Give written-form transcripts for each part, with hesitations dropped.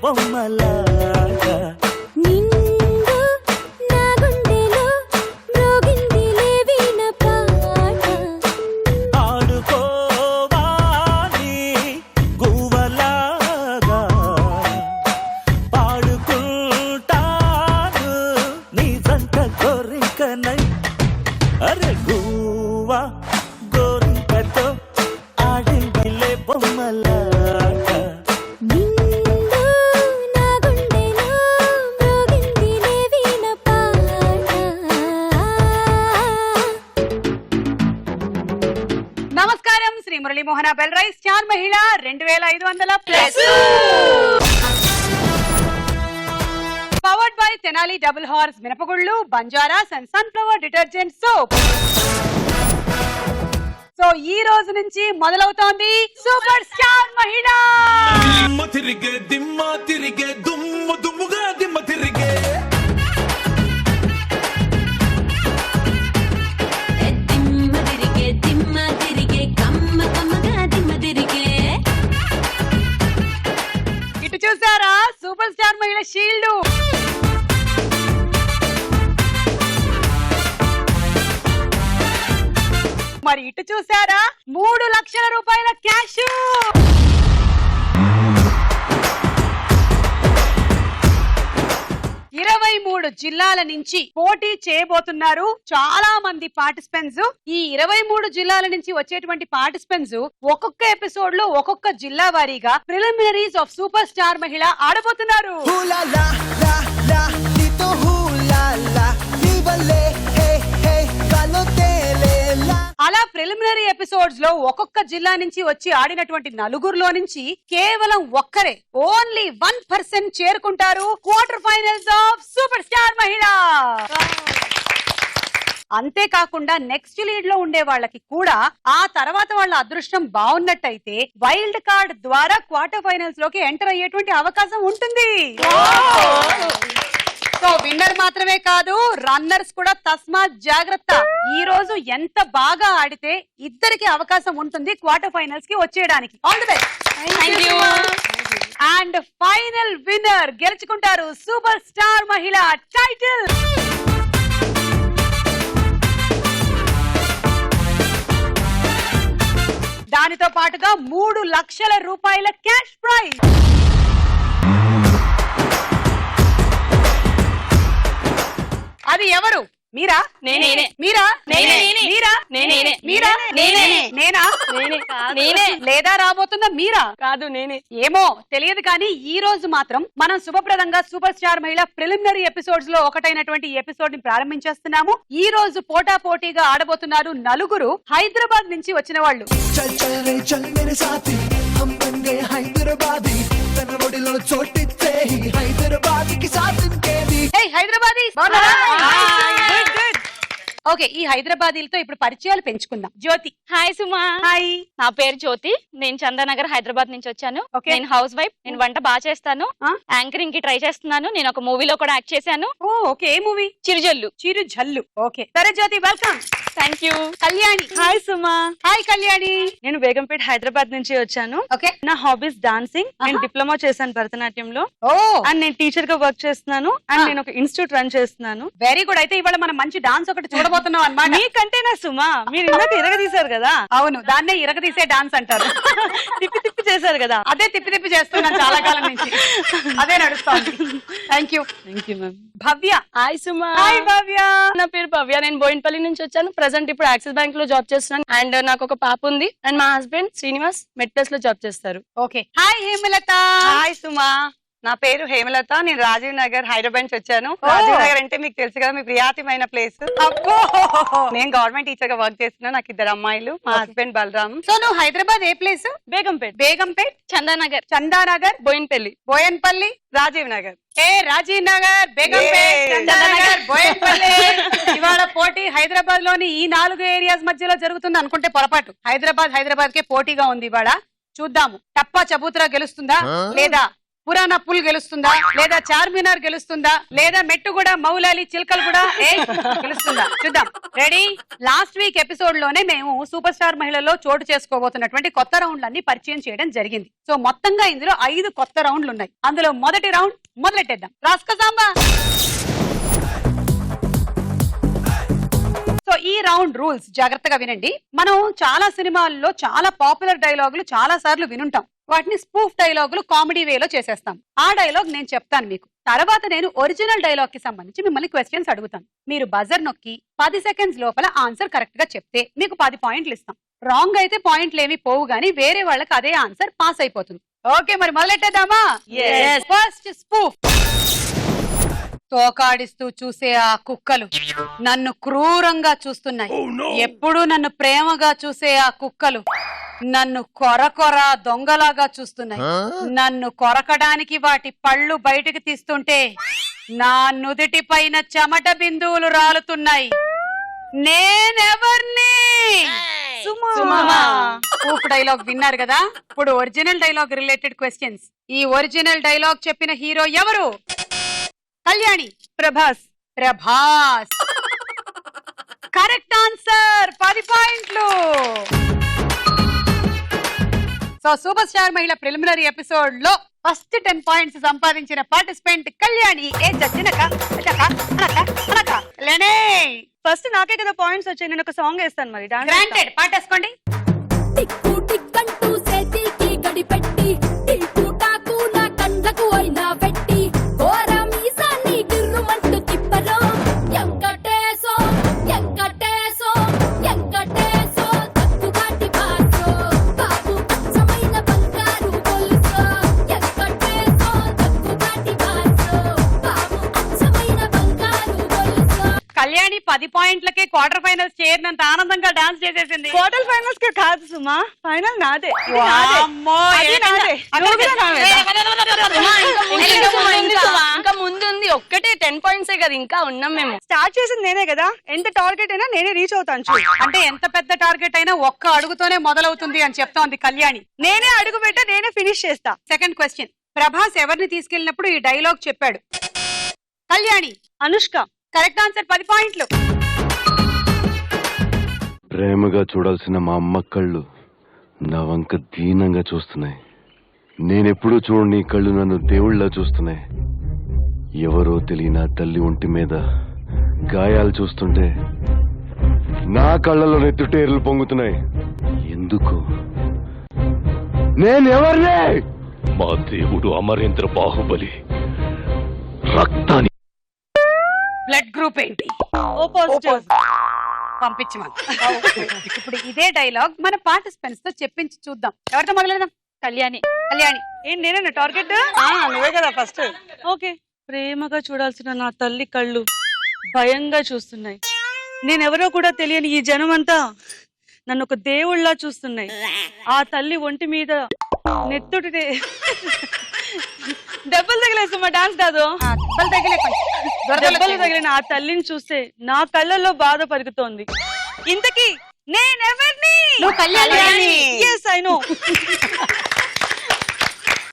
బొమ్మలాగా అరే గువ్వా గోరింకతో ఆడిందిలే బొమ్మలాగా నమస్కారం, Shri Murali Mohana bell rice star Mahila 2500+. Powered by Tenali double horse మినపగుళ్ళు, Banjaras and sunflower detergent soap. So ఈ రోజు నుంచి మొదలవుతోంది సూపర్ స్టార్ మహిళ. దిమ్మ తిరిగే దిమ్మ తిరిగే దుమ్ము దుమ్ముగా దిమ్మ తిరిగే దిమ్మ తిరిగే కమ్మ కమ్మగా దిమ్మ తిరిగే. ఇటు చూసారా సూపర్ స్టార్ మహిళ షీల్డ్. మరి ఇటు చూసారా 3 లక్షల రూపాయల క్యాష్. ఇరవై 23 జిల్లాల నుంచి పోటీ చేయబోతున్నారు చాలా మంది పార్టిసిపెంట్స్. ఈ 23 జిల్లాల నుంచి వచ్చేటువంటి పార్టిసిపెంట్స్ ఒక్కొక్క ఎపిసోడ్ లో ఒక్కొక్క జిల్లా వారీగా ప్రిలిమినరీస్ ఆఫ్ సూపర్ స్టార్ మహిళ ఆడబోతున్నారు. అలా ప్రిలిమినరీ ఎపిసోడ్స్ లో ఒక్కొక్క జిల్లా నుంచి వచ్చి ఆడినటువంటి నలుగురులో నుంచి కేవలం ఒక్కరే, ఓన్లీ 1% చేరుకుంటారు quarter finals of super star మహిళ. అంతేకాకుండా నెక్స్ట్ లీడ్ లో ఉండే వాళ్ళకి కూడా ఆ తర్వాత వాళ్ళ అదృష్టం బాగున్నట్టయితే వైల్డ్ కార్డ్ ద్వారా క్వార్టర్ ఫైనల్స్ లోకి ఎంటర్ అయ్యేటువంటి అవకాశం ఉంటుంది. సో విన్నర్ మాత్రమే కాదు, రన్నర్స్ కూడా తస్మాత్ జాగ్రత్త. ఈ రోజు ఎంత బాగా ఆడితే ఇద్దరికి అవకాశం ఉంటుంది క్వార్టర్ ఫైనల్స్ కి వచ్చేయడానికి. All the best. And final winner గెలుచుకుంటారు సూపర్ స్టార్ మహిళ టైటిల్. దానితో పాటుగా 3 లక్షల రూపాయల క్యాష్ ప్రైజ్. అది ఎవరు? మీరా? నేనే. మీరా? నేనే. మీరా? నేనే. మీరా? నేనే. నేనా? నేనే. లేదా రాబోతుందా మీరా? కాదు నేనే. ఏమో తెలియదు కానీ ఈ రోజు మాత్రం మనం శుభప్రదంగా super star Mahila preliminary episodes లో ఒకటైనటువంటి ఎపిసోడ్ ని ప్రారంభించేస్తున్నాము. ఈ రోజు పోటా పోటీగా ఆడబోతున్నారు నలుగురు హైదరాబాద్ నుంచి వచ్చిన వాళ్ళు. హైదరాబాదీ ఓకే, ఈ హైదరాబాదీలతో ఇప్పుడు పరిచయాలు పెంచుకుందాం. జ్యోతి. హాయ్ సుమా. హాయ్. నా పేరు జ్యోతి, నేను చందానగర్ హైదరాబాద్ నుంచి వచ్చాను. నేను హౌస్ వైఫ్, నేను వంట బాగా చేస్తాను, యాంకరింగ్ కి ట్రై చేస్తున్నాను. నేను ఒక మూవీలో కూడా యాక్ట్ చేశాను. ఓకే, ఏ మూవీ? చిరుజల్లు. చిరుజల్లు. ఓకే, సరే Jyothi, welcome. Thank you. Kalyani. Hi Suma. Hi Kalyani. నేను బేగంపేట్ హైదరాబాద్ నుంచి వచ్చాను. ఓకే, నా హాబీస్ డాన్సింగ్. నేను డిప్లొమా చేశాను భరతనాట్యంలో. ఓ అండ్ నేను టీచర్ గా వర్క్ చేస్తున్నాను. అండ్ నేను ఒక ఇన్స్టిట్యూట్ రన్ చేస్తున్నాను. Very good. అయితే ఇవాళ మనం మంచి డాన్స్ ఒకటి చూడబోతున్నాం అన్నమాట. మీకంటేనా సుమా, మీరు ఇందాక ఇరగదీశారు కదా. అవును, దాన్నే ఇరగదీసే డాన్స్ అంటారు. తిప్పి తిప్పి చేశారు కదా. అదే తిప్పి తిప్పి చేస్తున్నాను చాలా కాలం నుంచి, అదే నడుస్తోంది. Thank you. Thank you ma'am. Bhavya. Hi Suma. Hi Bhavya. నా పేరు భవ్య, నేను బోయిన్పల్లి నుంచి వచ్చాను. ప్రెసెంట్ ఇప్పుడు యాక్సిస్ బ్యాంక్ లో జాబ్ చేస్తున్నాను. అండ్ నాకు ఒక పాప ఉంది. అండ్ మా హస్బెండ్ శ్రీనివాస్ మెట్రస్ లో జాబ్ చేస్తారు. ఓకే. హాయ్ హేమలత. హాయ్ సుమా. నా పేరు హేమలత, నేను రాజీవ్ నగర్ హైదరాబాద్ నుంచి వచ్చాను. రాజీవ్ నగర్ అంటే మీకు తెలుసు కదా, మీ ప్రియాతిమైన ప్లేస్. అబ్బో, నేను గవర్నమెంట్ టీచర్ గా వర్క్ చేస్తున్నా. నాకు 2 అమ్మాయిలు. మా హస్బెండ్ బలరామ్. సో నువ్వు హైదరాబాద్ ఏ ప్లేస్? బేగంపేట్. బేగంపేట్, చందానగర్, చందానగర్, బోయిన్పల్లి, బోయన్పల్లి, రాజీవ్ నగర్. రాజీవ్ నగర్, బేగంపేట్, చందానగర్, బోయన్పల్లి. ఇవాళ పోటీ హైదరాబాద్ లోని ఈ 4 ఏరియాస్ మధ్యలో జరుగుతుంది అనుకుంటే పొరపాటు. హైదరాబాద్ కే పోటీగా ఉంది ఇవాళ. చూద్దాము టప్పా చబూతరా గెలుస్తుందా లేదా పురాణా పుల్ గెలుస్తుందా, లేదా చార్మినార్ గెలుస్తుందా, లేదా మెట్టుగూడ మౌలాలి చిల్కలు కూడా గెలుస్తుందా చూద్దాం. రెడీ? లాస్ట్ వీక్ ఎపిసోడ్ లోనే మేము సూపర్ స్టార్ మహిళల్లో చోటు చేసుకోబోతున్నటువంటి కొత్త రౌండ్లన్నీ పరిచయం చేయడం జరిగింది. సో మొత్తంగా ఇందులో 5 కొత్త రౌండ్లు ఉన్నాయి. అందులో మొదటి రౌండ్ మొదలెట్టేద్దాం. రాస్కో సాంబా. సో ఈ రౌండ్ రూల్స్ జాగ్రత్తగా వినండి. మనం చాలా సినిమాల్లో చాలా పాపులర్ డైలాగులు చాలా సార్లు వినుంటాం. వాటిని స్పూఫ్ డైలాగులు కామెడీ వేలో చేసేస్తాం. ఆ డైలాగ్ నేను చెప్తాను మీకు. తర్వాత నేను ఒరిజినల్ డైలాగ్ కి సంబంధించి మిమ్మల్ని క్వశ్చన్స్ అడుగుతాను. మీరు బజర్ నొక్కి 10 సెకండ్స్ లోపల ఆన్సర్ కరెక్ట్ గా చెప్తే మీకు 10 పాయింట్లు ఇస్తాం. రాంగ్ అయితే పాయింట్లు ఏమి పోవు గానీ వేరే వాళ్ళకి అదే ఆన్సర్ పాస్ అయిపోతుంది. ఓకే, మరి మొదలెట్టేద్దామా? First spoof. తోకాడిస్తూ చూసే ఆ కుక్కలు నన్ను క్రూరంగా చూస్తున్నాయి. ఎప్పుడూ నన్ను ప్రేమగా చూసే ఆ కుక్కలు నన్ను కొరకొర దొంగలాగా చూస్తున్నాయి. నన్ను కొరకడానికి వాటి పళ్ళు బయటికి తీస్తుంటే నా నుదిటి పైన చెమట బిందువులు రాలుతున్నాయి. నేనెవర్ని? ప్రూఫ్ డైలాగ్ విన్నారు కదా. ఇప్పుడు ఒరిజినల్ డైలాగ్ రిలేటెడ్ క్వశ్చన్స్. ఈ ఒరిజినల్ డైలాగ్ చెప్పిన హీరో ఎవరు? కళ్యాణి. ప్రభాస్. Prabhas correct answer. 10 పాయింట్లు. So super star Mahila preliminary episode లో ఫస్ట్ 10 పాయింట్స్ సంపాదించిన పార్టిసిపెంట్ కళ్యాణి. ఫస్ట్ నాకే కదా పాయింట్స్ వచ్చాయి. నేను ఒక సాంగ్ వేస్తాను. మరి గ్రాంటెడ్. పాటేసుకోండి. కళ్యాణి 10 పాయింట్లకే క్వార్టర్ ఫైనల్స్ చేరినంత ఆనందంగా డాన్స్ చేసేసింది. క్వార్టర్ ఫైనల్స్ కి కాదు సుమా, ఫైనల్ నాదే. ఇంకా ముందుంది. ఒక్కటే 10 పాయింట్స్ కదా, ఇంకా ఉన్నాం మేము. స్టార్ట్ చేసింది నేనే కదా. ఎంత టార్గెట్ అయినా నేనే రీచ్ అవుతాను. అంటే ఎంత పెద్ద టార్గెట్ అయినా ఒక్క అడుగుతోనే మొదలవుతుంది అని చెప్తోంది కళ్యాణి. నేనే అడుగు పెట్టా, నేనే ఫినిష్ చేస్తా. Second question. ప్రభాస్ ఎవరిని తీసుకెళ్ళినప్పుడు ఈ డైలాగ్ చెప్పాడు? కళ్యాణి. అనుష్క. Correct answer. 10 పాయింట్లు. ప్రేమగా చూడాల్సిన మా అమ్మ కళ్ళు నా వంక దీనంగా చూస్తున్నాయి. నేనెప్పుడూ చూడని కళ్ళు నన్ను దేవుళ్ళ చూస్తున్నాయి. ఎవరో తెలియని తల్లి ఒంటి మీద గాయాలు చూస్తుంటే నా కళ్ళలో నెత్తుటేర్లు పొంగుతున్నాయి. ఎందుకు? నేనెవర్నే? మా దేవుడు అమరేంద్ర బాహుబలి. రక్తాన్ని బ్లడ్ గ్రూప్ ఏంటి? O positive. పంపించమని. ఇప్పుడు ఇదే డైలాగ్ మన పార్టిసిపెంట్స్ తో చెప్పించి చూద్దాం. ఎవరితో మొదలెడదాం? కళ్యాణి. కళ్యాణి. ఏం నేనే టార్గెట్? నువ్వే కదా ఫస్ట్. ఓకే. ప్రేమగా చూడాల్సిన నా తల్లి కళ్ళు భయంగా చూస్తున్నాయి. నేనెవరో కూడా తెలియని ఈ జనం అంతా నన్ను ఒక దేవుళ్ళ చూస్తున్నాయి. ఆ తల్లి ఒంటి మీద నెత్తుటి దెబ్బలు తగిలేస్తున్నా. డాన్స్ కాదు, దెబ్బలు తగిలిన ఆ తల్లిని చూస్తే నా కళ్ళల్లో బాధ పరుగుతోంది. ఇంతకీ నేనెవర్ని? Yes, I know.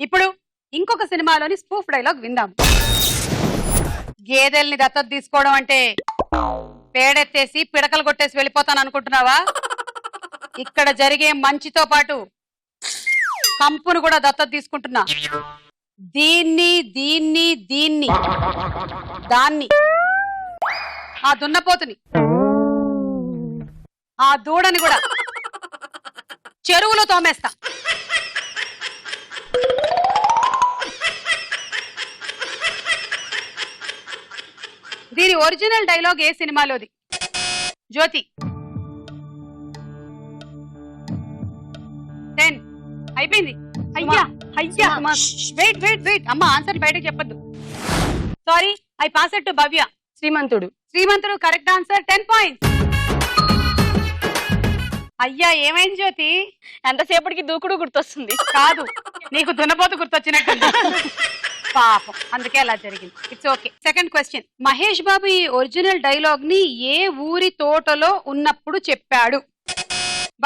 ఇప్పుడు ఇంకొక సినిమాలోని స్పూఫ్ డైలాగ్ విందాం. గేదెల్ని దత్తత తీసుకోవడం అంటే పేడెత్తేసి పిడకలు కొట్టేసి వెళ్ళిపోతాను అనుకుంటున్నావా? ఇక్కడ జరిగే మంచితో పాటు కంపును కూడా దత్తత తీసుకుంటున్నా. దీన్ని దీన్ని దీన్ని దాన్ని, ఆ దున్నపోతుని, ఆ దూడని కూడా చెరువులో తోమేస్తా. దీని ఒరిజినల్ డైలాగ్ ఏ సినిమాలోది? జ్యోతి. 10 అయిపోయింది. అయ్యా అయ్యా, వెయిట్ వెయిట్ వెయిట్. అమ్మ ఆన్సర్ బయటకు చెప్పద్దు. Sorry, I pass it to Bhavya. Srimanthudu. Srimanthudu correct answer. 10 points. అయ్యా ఏమైంది జ్యోతి? ఎంతసేపటికి దూకుడు గుర్తొస్తుంది. కాదు, నీకు దున్నపోతు గుర్తొచ్చినట్టుంది. పాపం, అందుకే అలా జరిగింది. It's okay. Second question. Mahesh Babu ఈ ఒరిజినల్ డైలాగ్ ని ఏ ఊరి తోటలో ఉన్నప్పుడు చెప్పాడు?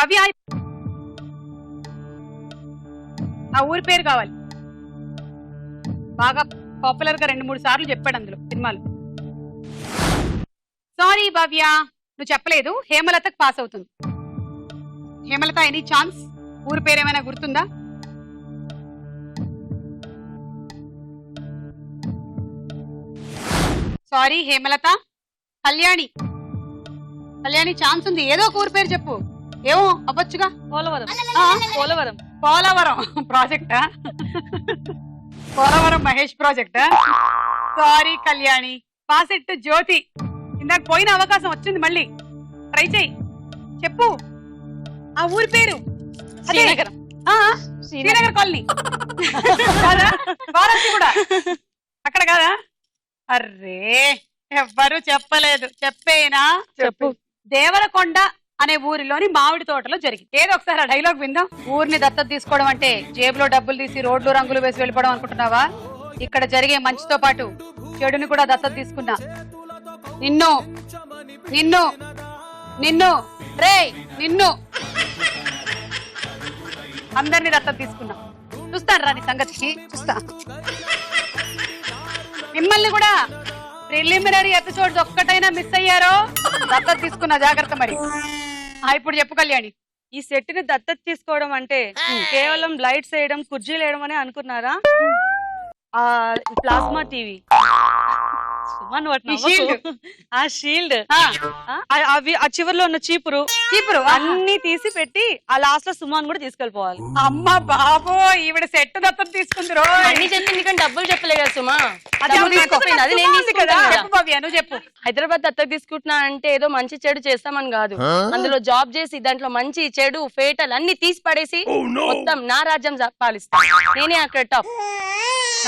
భవ్య, ఆ ఊరి పేరు కావాలి. బాగా పాపులర్ గా 2-3 సార్లు చెప్పాడు అందులో సినిమాలు. సారీ భవ్య, నువ్వు చెప్పలేదు. హేమలతకు పాస్ అవుతుంది. Hemalatha, any chance? ఊరి పేరేమైనా గుర్తుందా? సారీ హేమలత. కళ్యాణి, కళ్యాణి ఛాన్స్ ఉంది. ఏదో ఒక ఊరి పేరు చెప్పు. ఏమో అవ్వచ్చుగా. పోలవరం. ఆ? పోలవరం. పోలవరం ప్రాజెక్టా? పోలవరం మహేష్ ప్రాజెక్టా? సారీ కళ్యాణి. పాసెట్ జ్యోతి. ఇందాక పోయిన అవకాశం వచ్చింది, మళ్ళీ ట్రై చెయ్యి. చెప్పు ఆ ఊరి పేరు. అదే. శ్రీనగరం. ఆ, శ్రీనగర్ కాలనీ కాదా? వారాణసి కూడా అక్కడ కాదా? అర్రే, ఎవ్వరు చెప్పలేదు. చెప్పేనా? చెప్పు. దేవరకొండ అనే ఊరిలోని మామిడి తోటలో జరిగింది. ఏదో ఒకసారి ఆ డైలాగ్ విందాం. ఊరిని దత్తత తీసుకోవడం అంటే జేబులో డబ్బులు తీసి రోడ్లు రంగులు వేసి వెళ్ళిపోవడం అనుకుంటున్నావా? ఇక్కడ జరిగే మంచితో పాటు చెడుని కూడా దత్తత తీసుకున్నా. నిన్ను నిన్ను నిన్ను రే నిన్ను అందరినీ దత్తత తీసుకున్నా. చూస్తాను రా నీ సంగతి, చూస్తా. మిమ్మల్ని కూడా ప్రిలిమినరీ ఎపిసోడ్స్ ఒక్కటైనా మిస్ అయ్యారో దత్తత తీసుకున్నా, జాగ్రత్త. మరి ఇప్పుడు చెప్పు కళ్యాణి. ఈ సెట్ ని దత్తత తీసుకోవడం అంటే కేవలం లైట్స్ వేయడం, కుర్చీలు వేయడం అని అనుకున్నారా? ఆ ప్లాస్మా టీవీ, ఆ షీల్డ్, అవి ఆ చివర్లో ఉన్న చీపురు అన్ని తీసి పెట్టి ఆ లాస్ట్ లో సుమాన్ కూడా తీసుకెళ్లిపోవాలి. అమ్మ బాబో, ఈవిడ సెట్ దత్తత తీసుకుంది రో. అన్ని చెప్పింది కానీ డబ్బులు చెప్పలే కదా సుమా. అది డబ్బులు తీసుకుపోయింది, అది నేను తీసుకుంటాను. చెప్పు భవ్య, నువ్వు చెప్పు. హైదరాబాద్ దత్తత తీసుకుంటున్నా అంటే ఏదో మంచి చెడు చేస్తామని కాదు. అందులో జాబ్ చేసి దాంట్లో మంచి చెడు ఫేటల్ అన్ని తీసి పడేసి మొత్తం నా రాజ్యం పాలిస్తా. నేనే అక్కడ టాప్.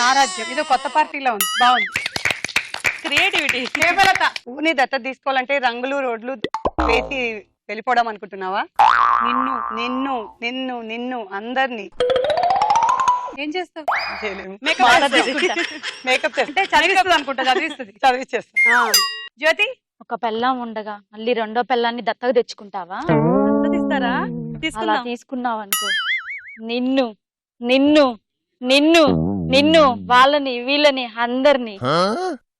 నా రాజ్యం ఇదో కొత్త పార్టీలో ఉంది, బాగుంది. క్రియేటివిటీ. హేమలత, ఊరిని దత్తత తీసుకోవాలంటే రంగులు రోడ్లు వేసి వెళ్ళిపోవడం అనుకుంటున్నావా? నిన్ను నిన్ను నిన్ను నిన్ను అందరినీ ఏం చేస్తావు? మేకప్ అంటే చదివిస్తుంది అనుకుంటా. చదివిస్తుంది, చదివిచ్చేస్తా. జ్యోతి, ఒక పెళ్ళాం ఉండగా మళ్ళీ రెండో పెళ్ళాన్ని దత్తగా తెచ్చుకుంటావా? ఇస్తారా? అలా తీసుకున్నావు అనుకో, నిన్ను నిన్ను నిన్ను నిన్ను వాళ్ళని వీళ్ళని అందరినీ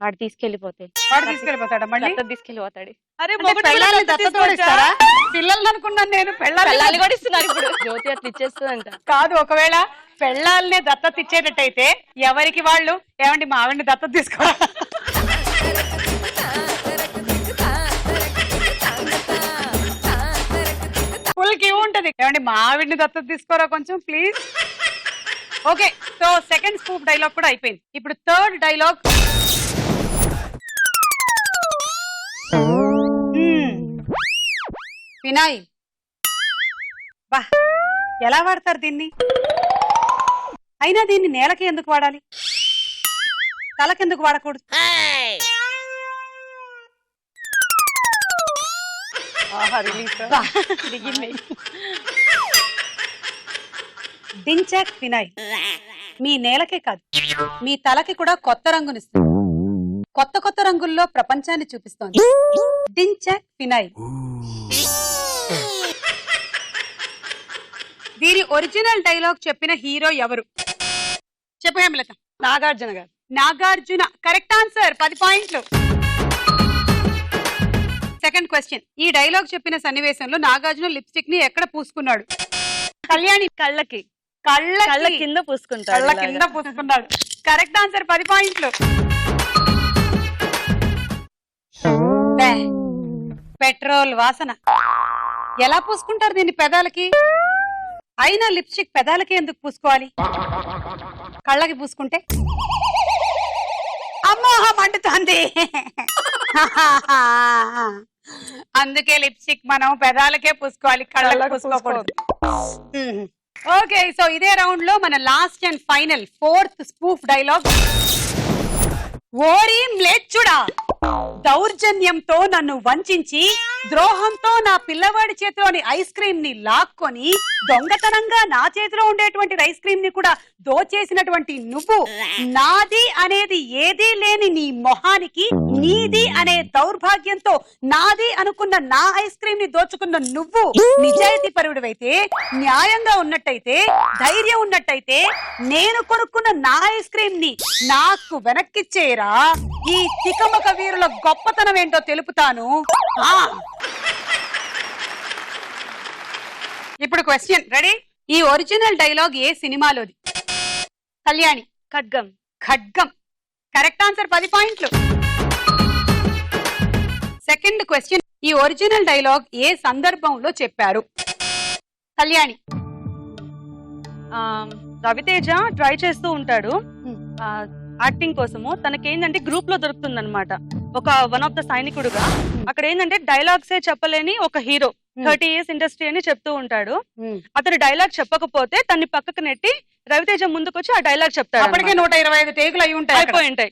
వాడు తీసుకెళ్లిపోతే వాడు తీసుకెళ్ళిపోతాడా మళ్ళీ? దత్తత తీసుకెళ్లిపోతాడు. అరే అంటే పెళ్ళాలని దత్తత కూడా ఇస్తారా? పిల్లల్ని అనుకున్నాను నేను. పెళ్ళాన్ని కూడా ఇస్తున్నారు ఇప్పుడు. జ్యోతి అట్లా ఇచ్చేస్తుందంట. కాదు, ఒకవేళ పెళ్ళాలనే దత్తత ఇచ్చేటట్టయితే ఎవరికి వాళ్ళు ఏమండి మా ఆవిడని దత్తత తీసుకోరా? ఫుల్ క్యూ ఉంటది. ఏమండి మా ఆవిడని దత్తత తీసుకోరా కొంచెం please. Okay, so second scoop dialogue కూడా అయిపోయింది. ఇప్పుడు థర్డ్ డైలాగ్. వినాయ్, బా ఎలా వాడతారు దీన్ని? అయినా దీన్ని నేలకి ఎందుకు వాడాలి, తలకెందుకు వాడకూడదు? డించాక్ వినాయ్ మీ నేలకే కాదు మీ తలకి కూడా కొత్త రంగునిస్తుంది. కొత్త కొత్త రంగుల్లో ప్రపంచాన్ని చూపిస్తోంది. డించాక్ వినాయ్. దీని ఒరిజినల్ డైలాగ్ చెప్పిన హీరో ఎవరు? చెప్పు హేమలత. నాగార్జున గారు. Nagarjuna, correct answer. 10 పాయింట్లు. Second question. ఈ డైలాగ్ చెప్పిన సన్నివేశంలో నాగార్జున లిప్స్టిక్ ని ఎక్కడ పూసుకున్నాడు? కళ్యాణి, కళ్ళకి. కళ్ళ కింద పూసుకుంటాడు. కళ్ళ కింద పూసుకున్నాడు. Correct answer. 10 పాయింట్లు. పెట్రోల్ వాసన. ఎలా పూసుకుంటారు దీన్ని పెదాలకి? అయినా లిప్స్టిక్ పెదాలకి ఎందుకు పూసుకోవాలి? కళ్ళకి పూసుకుంటే అమ్మో మండుతుంది. అందుకే లిప్స్టిక్ మనం పెదాలకే పూసుకోవాలి, కళ్ళకి పూసుకోకూడదు. ఓకే, సో ఇదే రౌండ్ లో మన last and final fourth spoof dialogue. ఓరి మ్లేచ్చుడా, దౌర్జన్యంతో నన్ను వంచించి ద్రోహంతో నా పిల్లవాడి చేతిలోని ఐస్ క్రీమ్ ని లాక్కొని దొంగతనంగా నా చేతిలో ఉండేటువంటి ఐస్ క్రీమ్ ని కూడా దోచేసినటువంటి నువ్వు నాది అనేది ఏదీ లేని నీ మొహానికి నీది అనే దౌర్భాగ్యంతో నాది అనుకున్న నా ఐస్ క్రీమ్ ని దోచుకున్న నువ్వు నిజాయితీ పరుడివైతే, న్యాయంగా ఉన్నట్టయితే, ధైర్యం ఉన్నట్టయితే నేను కొనుక్కున్న నా ఐస్ క్రీమ్ ని నాకు వెనక్కిచ్చేయరా. ఈ తికమక వీరుల గొప్పతనం ఏంటో తెలుపుతాను. ఇప్పుడు క్వశ్చన్ రెడీ. ఈ ఒరిజినల్ డైలాగ్ ఏ సినిమాలోది? కళ్యాణి. ఖడ్గం. ఖడ్గం కరెక్ట్ ఆన్సర్, 10 పాయింట్లు. సెకండ్ క్వశ్చన్, ఈ ఒరిజినల్ డైలాగ్ ఏ సందర్భంలో చెప్పారు? కళ్యాణి. రవితేజ ట్రై చేస్తూ ఉంటాడు యాక్టింగ్ కోసము. తనకేంటంటే గ్రూప్ లో దొరుకుతుంది అనమాట ఒక వన్ ఆఫ్ ద సైనికుడుగా. అక్కడ ఏంటంటే డైలాగ్సే చెప్పలేని ఒక హీరో 30 years ఇండస్ట్రీ అని చెప్తూ ఉంటాడు. అతను డైలాగ్ చెప్పకపోతే తన్ని పక్కకు నెట్టి రవితేజ ముందుకొచ్చి ఆ డైలాగ్ చెప్తాడు. అప్పటికే 125 టేకులు అయి ఉంటాయి.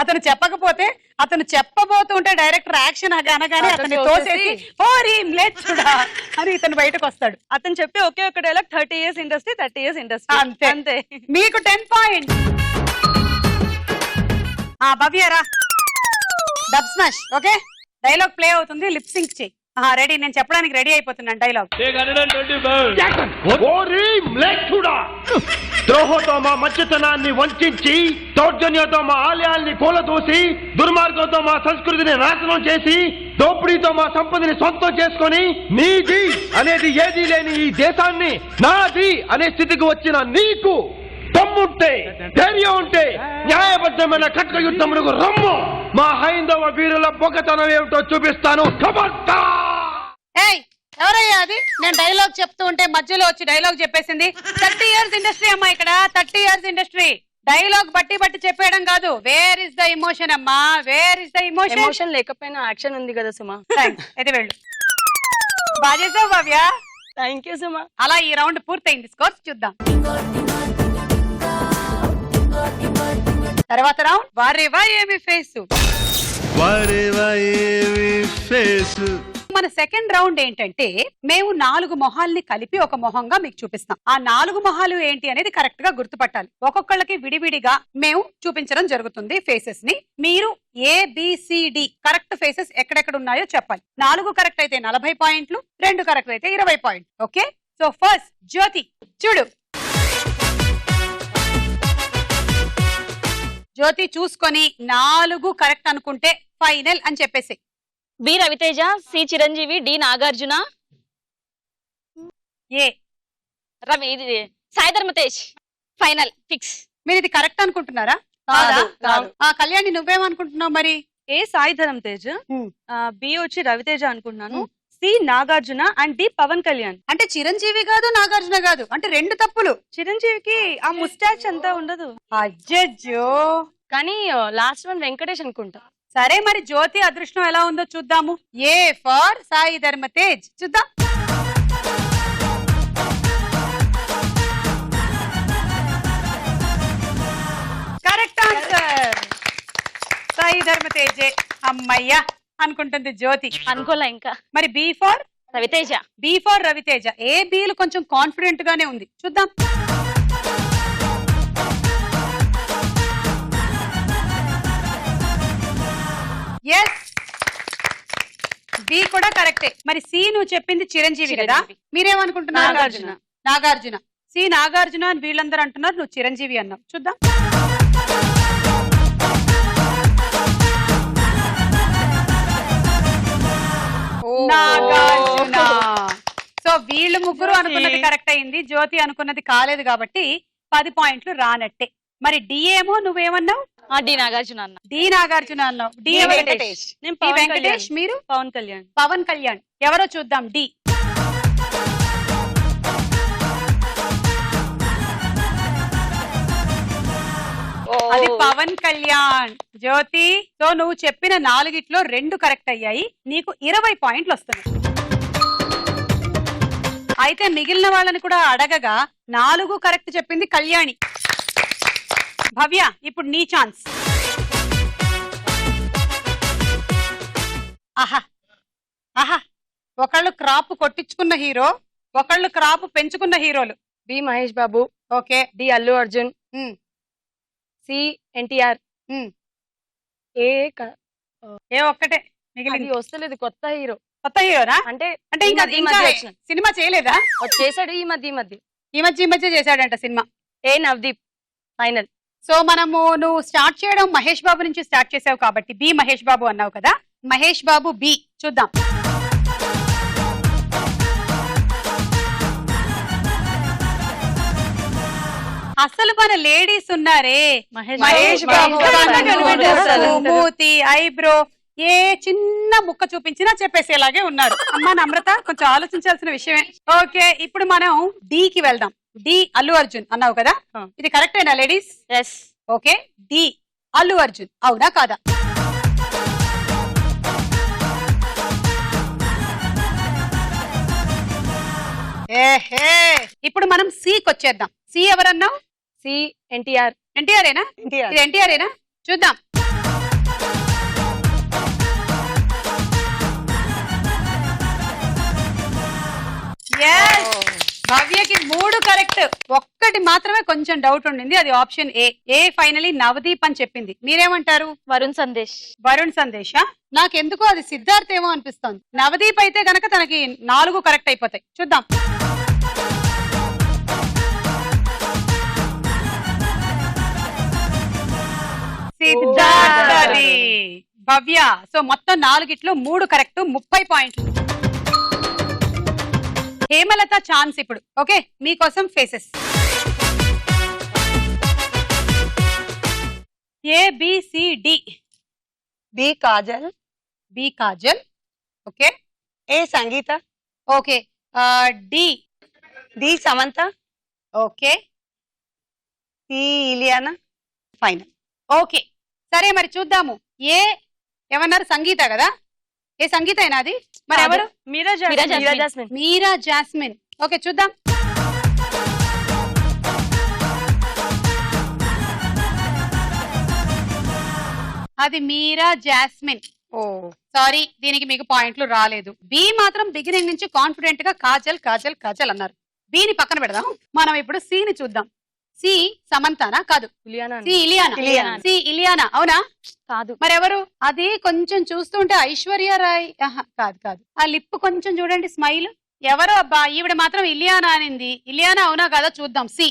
అతను చెప్పకపోతే, అతను చెప్పబోతుంటే డైరెక్టర్ యాక్షన్ అనగానే అతన్ని తోసేసి ఓరి లేచుడా అని ఇతను బయటకు వస్తాడు. అతను చెప్పే ఒకే ఒక dialogue 30 years industry, 30 years industry. అంతే అంతే. మీకు 10 పాయింట్స్. భవ్యరా dub smash. Okay, dialogue play అవుతుంది, లిప్ సింక్ చేయి. రెడీ, నేను చెప్పడానికి రెడీ అయిపోతున్నాను డైలాగ్. ద్రోహంతో మా మంచితనాన్ని వంచి, దౌర్జన్యంతో మా ఆలయాల్ని కూలదోసి, దుర్మార్గంతో మా సంస్కృతిని నాశనం చేసి, దోపిడీతో మా సంపదని సొంతం చేసుకొని, నీది అనేది ఏదీ లేని ఈ దేశాన్ని నాది అనే స్థితికి వచ్చిన నీకు దమ్ముంటే, ధైర్యం ఉంటే న్యాయబద్ధమైన ఖడ్గ యుద్ధములకు రమ్ము. మా హైందవ వీరుల పొగతనం ఏమిటో చూపిస్తాను. ఎవరయ్యా అది? నేను డైలాగ్ చెప్తూ ఉంటే మధ్యలో వచ్చి డైలాగ్ చెప్పేసింది. 30 years ఇండస్ట్రీ అమ్మా, ఇక్కడ 30 years ఇండస్ట్రీ. డైలాగ్ బట్టి బట్టి చెప్పేయడం కాదు. వేర్ ఇస్ ద ఇమోషన్ అమ్మా, where is the emotion? Emotion లేకపోయినా యాక్షన్ ఉంది కదా సుమా. అయితే వెళ్ళు. బాగా చేసావు భవ్య. థ్యాంక్ యూ సుమా. అలా ఈ రౌండ్ పూర్తయింది. స్కోర్స్ చూద్దాం. తర్వాత రౌండ్ వారేవా ఏమి ఫేస్. మన సెకండ్ రౌండ్ ఏంటంటే మేము 4 మొహాల్ని కలిపి ఒక మొహంగా మీకు చూపిస్తాం. ఆ 4 మొహాలు ఏంటి అనేది కరెక్ట్ గా గుర్తుపట్టాలి. ఒక్కొక్కళ్ళకి విడివిడిగా మేము చూపించడం జరుగుతుంది ఫేసెస్ ని. మీరు ABCD కరెక్ట్ ఫేసెస్ ఎక్కడెక్కడ ఉన్నాయో చెప్పాలి. 4 కరెక్ట్ అయితే 40 పాయింట్లు, 2 కరెక్ట్ అయితే 20 పాయింట్లు. ఓకే, సో ఫస్ట్ జ్యోతి చూడు. జ్యోతి చూసుకొని 4 కరెక్ట్ అనుకుంటే ఫైనల్ అని చెప్పేసి. B Ravi Teja, C Chiranjeevi, D Nagarjuna, A Ravi Sai Dharma Tej. Final fix. మీరు ఇది కరెక్ట్ అనుకుంటున్నారా? కళ్యాణి నువ్వేమనుకుంటున్నావు మరి? ఏ సాయి ధరమ్ తేజ్, బి వచ్చి రవితేజ అనుకుంటున్నాను, C Nagarjuna and D Pawan Kalyan. అంటే చిరంజీవి కాదు, నాగార్జున కాదు, అంటే 2 తప్పులు. చిరంజీవికి ఆ ముస్టాచ్ అంతా ఉండదు. అజ్జో, కానీ లాస్ట్ వన్ వెంకటేష్ అనుకుంటా. సరే, మరి జ్యోతి అదృష్టం ఎలా ఉందో చూద్దాము. A for Sai Dharma Tej. చూద్దాం. కరెక్ట్ ఆన్సర్, సాయి ధర్మ తేజే. అమ్మయ్యా అనుకుంటుంది జ్యోతి. అనుకోలే ఇంకా. మరి B for Ravi Teja. B for Ravi Teja. ఏ బీలు కొంచెం కాన్ఫిడెంట్ గానే ఉంది. చూద్దాం. ఎస్, బి కూడా కరెక్టే. మరి సి నువ్వు చెప్పింది చిరంజీవి కదా, మీరేమనుకుంటున్నారు? నాగార్జున. నాగార్జున. సి నాగార్జున అని వీళ్ళందరూ అంటున్నారు, నువ్వు చిరంజీవి అన్నావు. చూద్దాం. నాగార్జున. సో వీళ్ళు ముగ్గురు అనుకున్నది కరెక్ట్ అయింది, జ్యోతి అనుకున్నది కాలేదు కాబట్టి 10 పాయింట్లు రానట్టే. మరి డి ఏమో నువ్వేమన్నావు? డి నాగార్జున అన్న. డి నాగార్జున అన్నావు. డి వెంకటేష్. వెంకటేష్. మీరు పవన్ కళ్యాణ్. పవన్ కళ్యాణ్. ఎవరో చూద్దాం. డి. అది పవన్ కళ్యాణ్. జ్యోతి, సో నువ్వు చెప్పిన 4 2 కరెక్ట్ అయ్యాయి, నీకు 20 పాయింట్లు వస్తున్నాయి. అయితే మిగిలిన వాళ్ళని కూడా అడగగా 4 కరెక్ట్ చెప్పింది కళ్యాణి. భవ్య, ఇప్పుడు నీ ఛాన్స్. ఆహా ఆహా, ఒకళ్ళు క్రాప్ కొట్టించుకున్న హీరో, ఒకళ్ళు క్రాప్ పెంచుకున్న హీరోలు. B Mahesh Babu, okay. D Allu Arjun, C NTR, A A ఒక్కటే అది మిగిలింది. వస్తలేదు, కొత్త హీరో. కొత్త హీరోనా? అంటే అంటే ఇంకా ఈ ఇంకా మధ్య వచ్చిన సినిమా చేయలేదా? చేశాడు ఈ మధ్య ఈ మధ్య చేశాడంట సినిమా. ఏ నవదీప్ ఫైనల్. సో నువ్వు స్టార్ట్ చేయడం మహేష్ బాబు నుంచి స్టార్ట్ చేసావు కాబట్టి బి మహేష్ బాబు అన్నావు కదా. మహేష్ బాబు బి చూద్దాం. అసలు మన లేడీస్ ఉన్నారే, మహేష్ బాబు కనిపెట్టేస్తారు. మూతి, ఐబ్రో, ఏ చిన్న ముక్క చూపించినా చెప్పేసేలాగే ఉన్నారు. అమ్మా నమ్రత, కొంచెం ఆలోచించాల్సిన విషయమే. ఓకే, ఇప్పుడు మనం డి కి వెళ్దాం. డి అల్లు అర్జున్ అన్నావు కదా, ఇది కరెక్టేనా ladies? Yes. Okay, D Allu Arjun అవునా కాదా? ఏహే, ఇప్పుడు మనం సికి వచ్చేద్దాం. సి ఎవరన్నావు? సి ఎన్టీఆర్. ఎన్టీఆర్ఏనా? ఇది ఎన్టీఆర్ఏనా? చూద్దాం. Yes! భవ్యకి 3 కరెక్ట్, ఒక్కటి మాత్రమే కొంచెం డౌట్ ఉండింది, అది option A. A finally Navdeep అని చెప్పింది. మీరేమంటారు? వరుణ్ సందేశ్. వరుణ్ సందేశా? నాకెందుకో అది సిద్ధార్థ్ ఏమో అనిపిస్తోంది. నవదీప్ అయితే గనక తనకి 4 కరెక్ట్ అయిపోతాయి. చూద్దాం. సిద్ధార్థ్. భవ్య, సో మొత్తం 4 3 కరెక్ట్, 30 పాయింట్లు. హేమలత ఛాన్స్ ఇప్పుడు. ఓకే, మీకోసం faces. ABCD. B Kajal. B Kajal. Okay. A Sangeetha. Okay. D. D Samantha. Okay. C Ileana. Final. Okay, సరే మరి చూద్దాము. ఏ ఏమన్నారు? సంగీత కదా. ఏ సంగీత అయినా అది? మరి ఎవరు? మీరా జాస్మిన్. మీరా జాస్మిన్. ఓకే, చూద్దాం. అది మీరా జాస్మిన్. ఓ సారీ, దీనికి మీకు పాయింట్లు రాలేదు. బి మాత్రం బిగినింగ్ నుంచి కాన్ఫిడెంట్ గా కాజల్ కాజల్ కాజల్ అన్నారు. బిని పక్కన పెడదాం. మనం ఇప్పుడు సి ని చూద్దాం. సి సమంతానా? కాదు. సి ఇలియానా. సి ఇలియానా అవునా? కాదు. మరెవరు? అది కొంచెం చూస్తుంటే ఐశ్వర్య రాయ్. కాదు కాదు, ఆ లిప్ కొంచెం చూడండి, స్మైల్. ఎవరు అబ్బా? ఈవిడ మాత్రం ఇలియానా అనింది. ఇలియానా అవునా కాదా చూద్దాం. సి.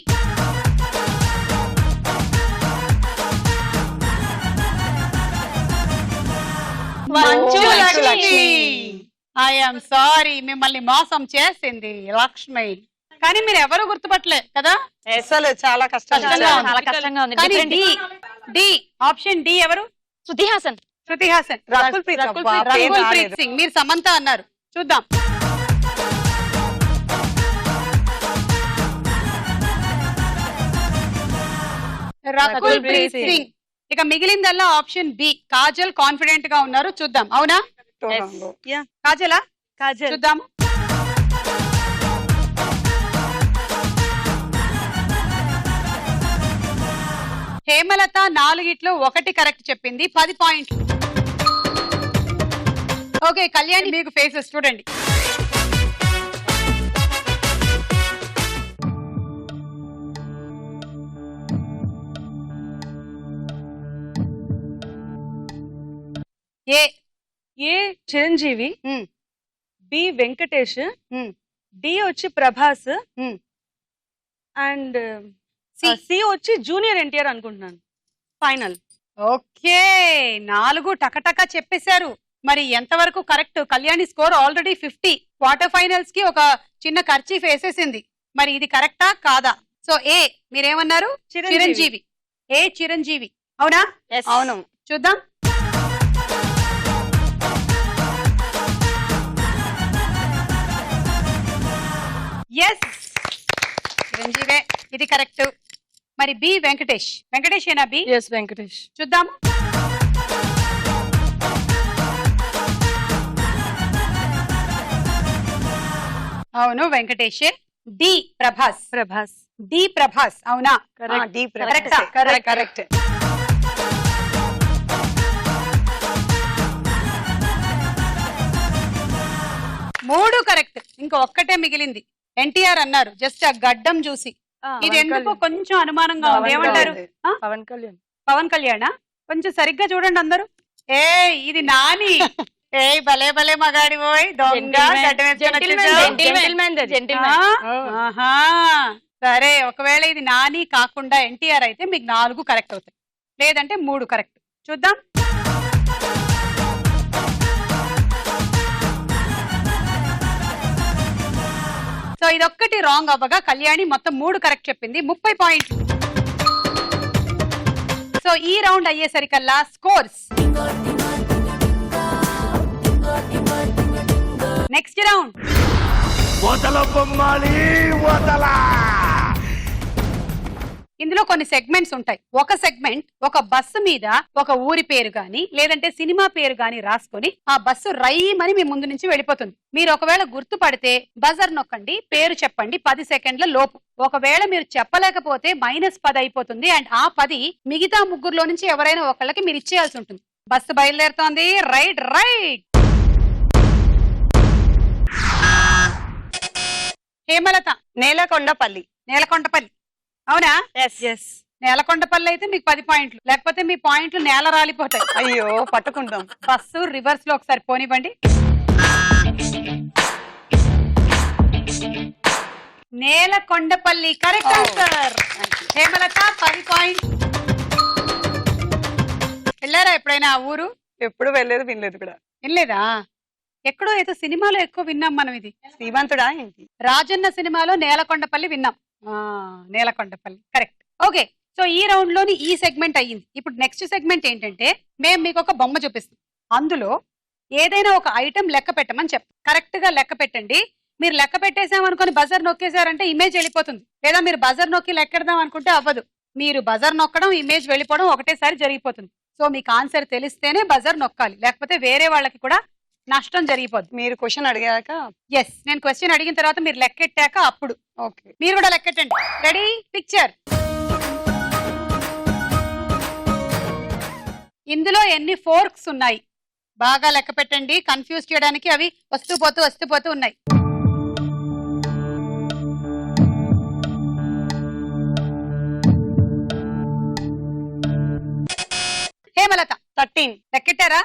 ఐఎమ్ సారీ, మిమ్మల్ని మోసం చేసింది లక్ష్మి. కానీ మీరు ఎవరు గుర్తుపట్టలే కదా. అసలు చాలా కష్టంగా ఉంది. చాలా కష్టంగా ఉంది. కానీ Different. డి ఆప్షన్ డి ఎవరు? శృతి హాసన్. శృతి హాసన్. రకుల్ ప్రీత్ అబ్బా, పేరు రకుల్ రాలేదు. ప్రీత్ సింగ్. మీరు సమంత అన్నారు. చూద్దాం. రకుల్ ప్రీత్ సింగ్. ఇక మిగిలిందల్లా ఆప్షన్ బి. కాజల్ కాన్ఫిడెంట్ గా ఉన్నారు. చూద్దాం. అవునా? కాజలా? కాజల్. చూద్దాము. హేమలత 4 1 కరెక్ట్ చెప్పింది, 10 పాయింట్లు. ఓకే, కళ్యాణి మీకు ఫేసెస్ చూడండి. ఏ చిరంజీవి, మ్మ్. బి వెంకటేష్, మ్మ్. డి వచ్చి ప్రభాస్, మ్మ్. And C. సి వచ్చి జూనియర్ ఎన్టీఆర్ అనుకుంటున్నాను. ఫైనల్. ఓకే, 4 టకటక చెప్పేశారు. మరి ఎంతవరకు correct? Kalyani score already 50. Quarter finals కి ఒక చిన్న ఖర్చీఫ్ వేసేసింది. మరి ఇది కరెక్టా కాదా? సో ఏ మీరేమన్నారు? చిరంజీవి. ఏ చిరంజీవి అవునా? అవును. చూద్దాం. ఎస్, చిరంజీవే, ఇది కరెక్ట్. మరి బి వెంకటేష్. వెంకటేష్ ఏనా? బి. ఎస్ వెంకటేష్. చూద్దాం. అవును, వెంకటేషే. డి ప్రభాస్. ప్రభాస్. డి ప్రభాస్ అవునా? కరెక్ట్. కరెక్ట్. 3 కరెక్ట్. ఇంకా ఒక్కటే మిగిలింది. ఎన్టీఆర్ అన్నారు జస్ట్ ఆ గడ్డం చూసి. ఇది ఎందుకో కొంచెం అనుమానంగా ఉంది. ఏమంటారు? పవన్ కళ్యాణ్. పవన్ కళ్యాణా? కొంచెం సరిగ్గా చూడండి అందరూ. ఏ ఇది నాని. ఏ భలే భలే మగాడి పోయి దొంగ గడ్డం వేసుకొని వచ్చేసావు. ఆహా సరే, ఒకవేళ ఇది నాని కాకుండా ఎన్టీఆర్ అయితే మీకు 4 కరెక్ట్ అవుతాయి, లేదంటే 3 కరెక్ట్. చూద్దాం. సో ఇదొక్కటి రాంగ్ అవ్వగా కళ్యాణి మొత్తం 3 కరెక్ట్ చెప్పింది, 30 పాయింట్లు. సో ఈ రౌండ్ అయ్యేసరికల్లా స్కోర్స్. Next round. ఇందులో కొన్ని సెగ్మెంట్స్ ఉంటాయి. ఒక సెగ్మెంట్ ఒక బస్సు మీద ఒక ఊరి పేరు గాని లేదంటే సినిమా పేరు గాని రాసుకొని ఆ బస్సు రైమని మీ ముందు నుంచి వెళ్ళిపోతుంది. మీరు ఒకవేళ గుర్తుపడితే బజర్ నొక్కండి, పేరు చెప్పండి 10 సెకండ్ల లోపు. ఒకవేళ మీరు చెప్పలేకపోతే -10 అయిపోతుంది. అండ్ ఆ 10 మిగతా ముగ్గురులో నుంచి ఎవరైనా ఒకళ్ళకి మీరు ఇచ్చేయాల్సి ఉంటుంది. బస్సు బయలుదేరుతోంది. Right right. హేమలత. నేలకొండపల్లి. నేలకొండపల్లి అవునా? నేలకొండపల్లి అయితే మీకు 10 పాయింట్లు, లేకపోతే మీ పాయింట్లు నేల రాలిపోతాయి. అయ్యో పట్టుకుంటాం. బస్సు రివర్స్ లో ఒకసారి పోనివ్వండి. Nelakondapalli correct answer. Hemalatha 10 point. వెళ్ళారా ఎప్పుడైనా ఆ ఊరు? ఎప్పుడు వెళ్ళలేదు, వినలేదు కూడా. వినలేదా? ఎక్కడో ఏదో సినిమాలో ఎక్కువ విన్నాం మనం. ఇది శ్రీమంతుడా ఏంటి? రాజన్న సినిమాలో నేలకొండపల్లి విన్నాం. నేలకొండపల్లి కరెక్ట్. ఓకే, సో ఈ రౌండ్ లోని ఈ సెగ్మెంట్ అయ్యింది. ఇప్పుడు నెక్స్ట్ సెగ్మెంట్ ఏంటంటే మేము మీకు ఒక బొమ్మ చూపిస్తాం. అందులో ఏదైనా ఒక ఐటెం లెక్క పెట్టమని చెప్తాం. కరెక్ట్ గా లెక్క పెట్టండి. మీరు లెక్క పెట్టేసామనుకుని బజర్ నొక్కేశారంటే ఇమేజ్ వెళ్ళిపోతుంది. లేదా మీరు బజర్ నొక్కి లెక్కెడదాం అనుకుంటే అవ్వదు. మీరు బజర్ నొక్కడం ఇమేజ్ వెళ్ళిపోవడం ఒకటేసారి జరిగిపోతుంది. సో మీకు ఆన్సర్ తెలిస్తేనే బజర్ నొక్కాలి, లేకపోతే వేరే వాళ్ళకి కూడా నష్టం జరిగిపోద్ది. మీరు క్వశ్చన్ అడిగాక ఎస్, నేను క్వశ్చన్ అడిగిన తర్వాత మీరు లెక్కెట్టాక అప్పుడు ఓకే మీరు కూడా లెక్కెట్టండి. రెడీ? పిక్చర్. ఇందులో ఎన్ని ఫోర్క్స్ ఉన్నాయి బాగా లెక్క పెట్టండి. కన్ఫ్యూజ్ చేయడానికి అవి వస్తూ పోతూ ఉన్నాయి. హేమలత 13. లెక్కెట్టారా?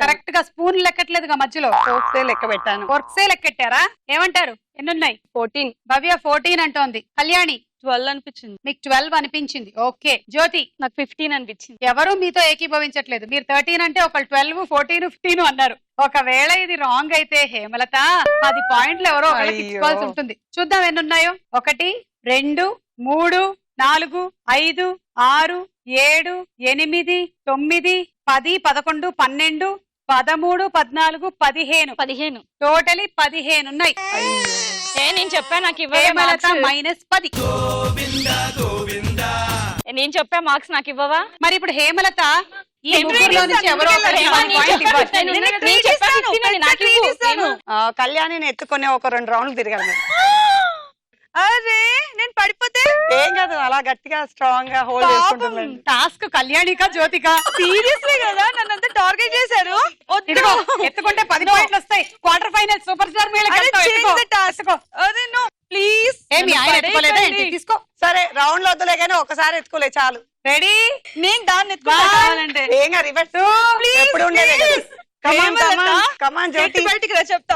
కరెక్ట్ గా స్పూన్ లెక్కట్లేదుగా మధ్యలో. ఫోర్క్సే లెక్క పెట్టాను. ఫోర్క్సే లెక్కెట్టారా? ఏమంటారు? ఎన్నున్నాయి? 14. భవ్య 14 అంటోంది. కళ్యాణి 12 అనిపించింది. మీకు 12 అనిపించింది. ఓకే. జ్యోతి నాకు 15 అనిపించింది. ఎవరు మీతో ఏకీభవించట్లేదు. మీరు 13 అంటే ఒకళ్ళు 12, 14, 15 అన్నారు. ఒకవేళ ఇది రాంగ్ అయితే హేమలత 10 పాయింట్లు ఎవరో ఒకళ్ళకి ఇచ్చుకోవాల్సి ఉంటుంది. చూద్దాం ఎన్నున్నాయో. 1, 2, 3, 4, 5, 6, 7, 8, 9, 10, 11, 12, 13, 14, 15. టోటలీ 15 ఉన్నాయి. నేను చెప్పా నాకు హేమలత ఇవ్వవా? -10. నేను చెప్పా మార్క్స్ నాకు ఇవ్వవా? మరి ఇప్పుడు హేమలత ఈ ముగ్గురులో నుంచి ఎవరో ఒకరికి 1 పాయింట్ ఇవ్వాలి. కళ్యాణిని ఎత్తుకునే ఒక 2 రౌండ్లు తిరగాలి. అరే నేను పడిపోతే ఏం కాదు, అలా గట్టిగా స్ట్రాంగ్ గా హోల్డ్ చేసుకుంటున్నాను. టాస్క్ కళ్యాణికా జ్యోతికా? సీరియస్లీ కదా నన్ను అంతా టార్గెట్ చేశారు. ఇదిగో ఎత్తుకుంటే 10 పాయింట్లు వస్తాయి. క్వార్టర్ ఫైనల్ సూపర్ స్టార్ అదే నో ప్లీజ్. ఏమి ఆయన ఎత్తుకోలేదా ఏంటి? తీసుకో. సరే రౌండ్ లో వద్దులే కానీ ఒకసారి ఎత్తుకోలే చాలు. రెడీ? నేను దాన్ని ఎత్తుకోవాలంటే ఏం రివర్స్ ఎప్పుడు ఉండేది. కమాన్ జ్యోతి బయటికి రా చెప్తా.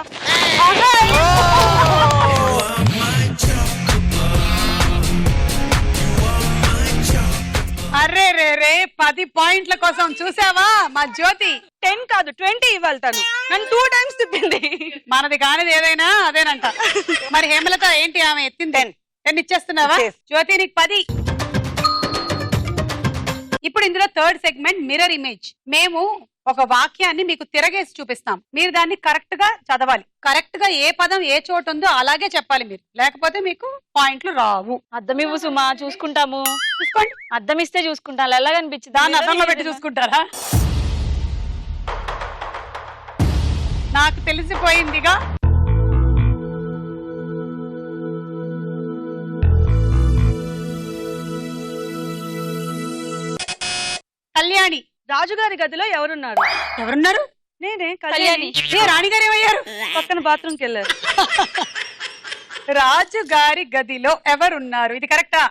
అరే రే రే 10 పాయింట్ల కోసం చూసావా మా జ్యోతి? 10 కాదు 20 ఇవ్వాలి. తను నన్ను 2 టైమ్స్ తిప్పింది. మనది కానిది ఏదైనా అదేనంట. మరి హేమలత ఏంటి ఆమె ఎత్తింది? 10 ఇచ్చేస్తున్నావా? జ్యోతి నీకు 10. ఇప్పుడు ఇందులో థర్డ్ సెగ్మెంట్ మిర్రర్ ఇమేజ్. మేము ఒక వాక్యాన్ని మీకు తిరగేసి చూపిస్తాం. మీరు దాన్ని కరెక్ట్ గా చదవాలి. కరెక్ట్ గా ఏ పదం ఏ చోటు ఉందో అలాగే చెప్పాలి మీరు, లేకపోతే మీకు పాయింట్లు రావు. అద్దం ఇవ్వు సుమా, చూసుకుంటాము. చూసుకోండి. అద్దం ఇస్తే చూసుకుంటా. అలా ఎలాగ అనిపించింది? దాన్ని అద్దంలో పెట్టి చూసుకుంటారా? నాకు తెలిసిపోయిందిగా. కళ్యాణి రాజుగారి గదిలో ఎవరున్నారు? ఎవరున్నారు? నేనే కళ్యాణి. కళ్యాణి. ఏ రాణిగారు ఏమయ్యారు? పక్కన బాత్రూమ్కి వెళ్ళారు. రాజు గారి గదిలో ఎవరున్నారు? ఇది కరెక్టా?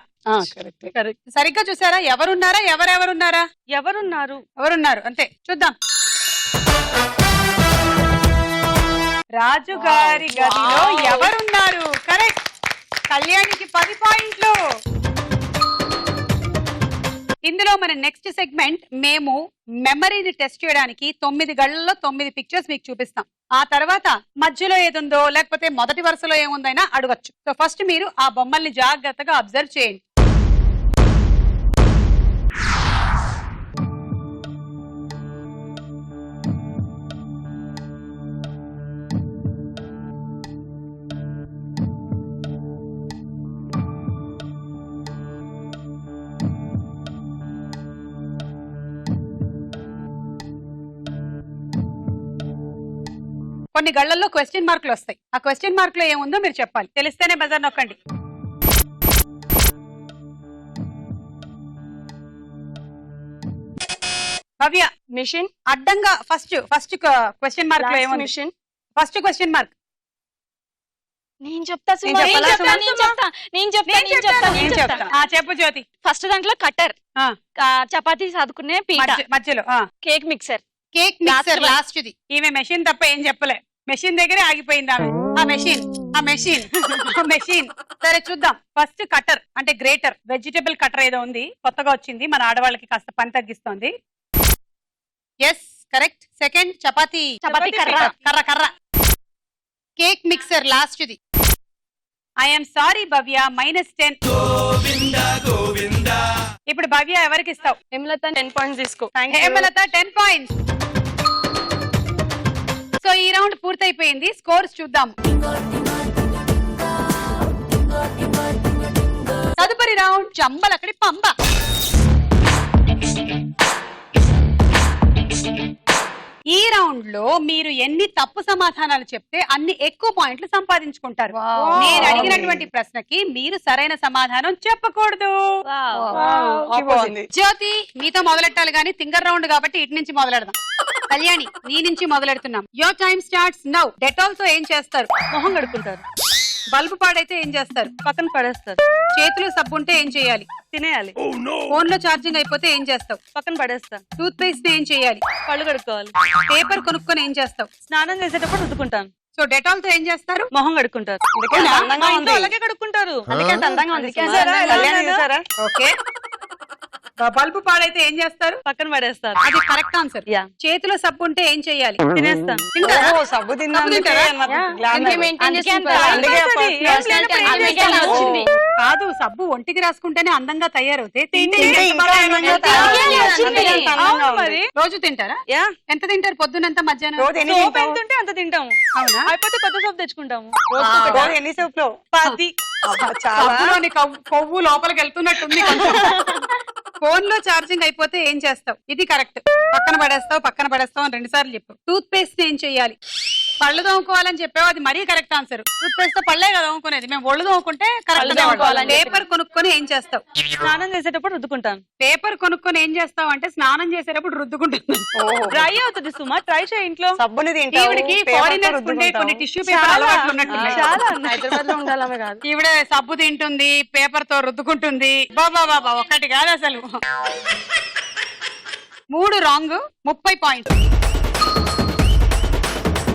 కరెక్ట్. సరిగ్గా చూసారా? ఎవరున్నారా? ఎవరెవరున్నారా? ఎవరున్నారు? ఎవరున్నారు అంతే. చూద్దాం. రాజు గారి గదిలో ఎవరున్నారు? కరెక్ట్. కళ్యాణికి 10 పాయింట్లు. ఇందులో మన నెక్స్ట్ సెగ్మెంట్ మేము మెమరీని టెస్ట్ చేయడానికి 9 గళ్ళల్లో 9 పిక్చర్స్ మీకు చూపిస్తాం. ఆ తర్వాత మధ్యలో ఏదుందో లేకపోతే మొదటి వరుసలో ఏముందైనా అడగొచ్చు. సో ఫస్ట్ మీరు ఆ బొమ్మల్ని జాగ్రత్తగా అబ్జర్వ్ చేయండి. కొన్ని గళ్ళల్లో క్వశ్చన్ మార్కులు వస్తాయి. ఆ క్వశ్చన్ మార్క్ లో ఏముందో మీరు చెప్పాలి. తెలిస్తేనే బజార్ నొక్కండి. భవ్య, మిషన్. అడ్డంగా ఫస్ట్ క్వశ్చన్ మార్క్ లో ఏముంది? మిషన్. First question mark. నేను చెప్తా సుమా, నేను నేను చెప్పాలా చెప్తా, సుమా? నేను చెప్తా. ఆ, చెప్పు జ్యోతి. ఫస్ట్ దాంట్లో కట్టర్, ఆ, చపాతీ సాదుకునే పీట, మధ్యలో cake mixer. Cake mixer one. Last the. ఈమె మెషిన్ తప్ప ఏం చెప్పలే. మెషిన్ దగ్గరే ఆగిపోయింది ఆమె. ఆ మెషిన్. సరే చూద్దాం. ఫస్ట్ కట్టర్ అంటే గ్రేటర్, వెజిటబుల్ కట్టర్ ఏదో ఉంది, కొత్తగా వచ్చింది, మన ఆడవాళ్ళకి కాస్త పని తగ్గిస్తోంది. Yes correct. సెకండ్ చపాతీ కర్ర. కేక్ మిక్సర్ లాస్ట్ ది. I'm sorry Bhavya, -10. ఇప్పుడు భవ్య ఎవరికి ఇస్తావు? హేమలత 10 పాయింట్స్ తీసుకో. హేమలత 10 పాయింట్స్. సో ఈ రౌండ్ పూర్తయిపోయింది. స్కోర్స్ చూద్దాం. తదుపరి రౌండ్ చంబలక్కడి పంబ. ఈ రౌండ్ లో మీరు ఎన్ని తప్పు సమాధానాలు చెప్తే అన్ని ఎక్కువ పాయింట్లు సంపాదించుకుంటారు. నేను అడిగినటువంటి ప్రశ్నకి మీరు సరైన సమాధానం చెప్పకూడదు. జ్యోతి, నీతో మొదలెట్టాలి కానీ థింగర్ రౌండ్ కాబట్టి ఇటు నుంచి మొదలెడదాం. కళ్యాణి, నీ నుంచి మొదలెడుతున్నాం. Your time starts now. Dettol తో ఏం చేస్తారు? మొహం కడుక్కుంటారు. బల్బు పాడైతే ఏం చేస్తారు? పక్కన పడేస్తారు. చేతులు సబ్బు ఉంటే ఏం చేయాలి? తినేయాలి. ఫోన్ లో ఛార్జింగ్ అయిపోతే ఏం చేస్తావు? పక్కన పడేస్తాను. టూత్ పేస్ట్ ఏం చేయాలి? పళ్ళు కడుక్కోవాలి. పేపర్ కొనుక్కొని ఏం చేస్తావు? స్నానం చేసేటప్పుడు రుద్దుకుంటాను. సో డెటాల్ తో ఏం చేస్తారు? మొహం కడుక్కుంటారు. మా ఇంట్లో అలాగే కడుక్కుంటారు. ఓకే. బల్బు పాడైతే ఏం చేస్తారు? పక్కన పడేస్తారు. అది కరెక్ట్ ఆన్సర్. యా. చేతిలో సబ్బు ఉంటే ఏం చేయాలి? తినేస్తాను. తింటారా? సబ్బు కాదు, సబ్బు ఒంటికి రాసుకుంటేనే అందంగా తయారవుతే అవును మరి. రోజు తింటారా? యా. ఎంత తింటారు? పొద్దునంత, మధ్యాహ్నం? సోప్ ఎంత ఉంటే అంత తింటాము. అవునా? అయిపోతే కొత్త సోప్ తెచ్చుకుంటాము. ఎన్ని సోప్ లో? 10. సబ్బులోని కొవ్వు లోపలికి వెళ్తున్నట్టుంది కొంచెం. ఫోన్ లో ఛార్జింగ్ అయిపోతే ఏం చేస్తావు? ఇది కరెక్ట్. పక్కన పడేస్తావు అని 2 సార్లు చెప్పు. టూత్ పేస్ట్ ఏం చెయ్యాలి? పళ్ళు తోముకోవాలని చెప్పావు, అది మరీ కరెక్ట్ ఆన్సర్. టూత్ పేస్ట్ తో పళ్ళే కదా తోముకునేది, మేము ఒళ్ళు తోముకుంటే కరెక్ట్. పేపర్ కొనుక్కొని ఏం చేస్తావు? స్నానం చేసేటప్పుడు రుద్దుకుంటాను. పేపర్ కొనుక్కొని ఏం చేస్తావు అంటే స్నానం చేసేటప్పుడు రుద్దుకుంటాను. డ్రై అవుతుంది సుమా, ట్రై చేయి ఇంట్లో. సబ్బుని ఈవిడికి ఫారినర్స్ ఉండే కొన్ని టిష్యూ పేపర్ అలవాట్లు ఉన్నట్టున్నాయి. హైదరాబాద్ లో ఉండాలమే కాదు. ఈవిడ సబ్బు తింటుంది, పేపర్ తో రుద్దుకుంటుంది. బాబా ఒక్కటి కాదు అసలు. 3 wrong, 30 points.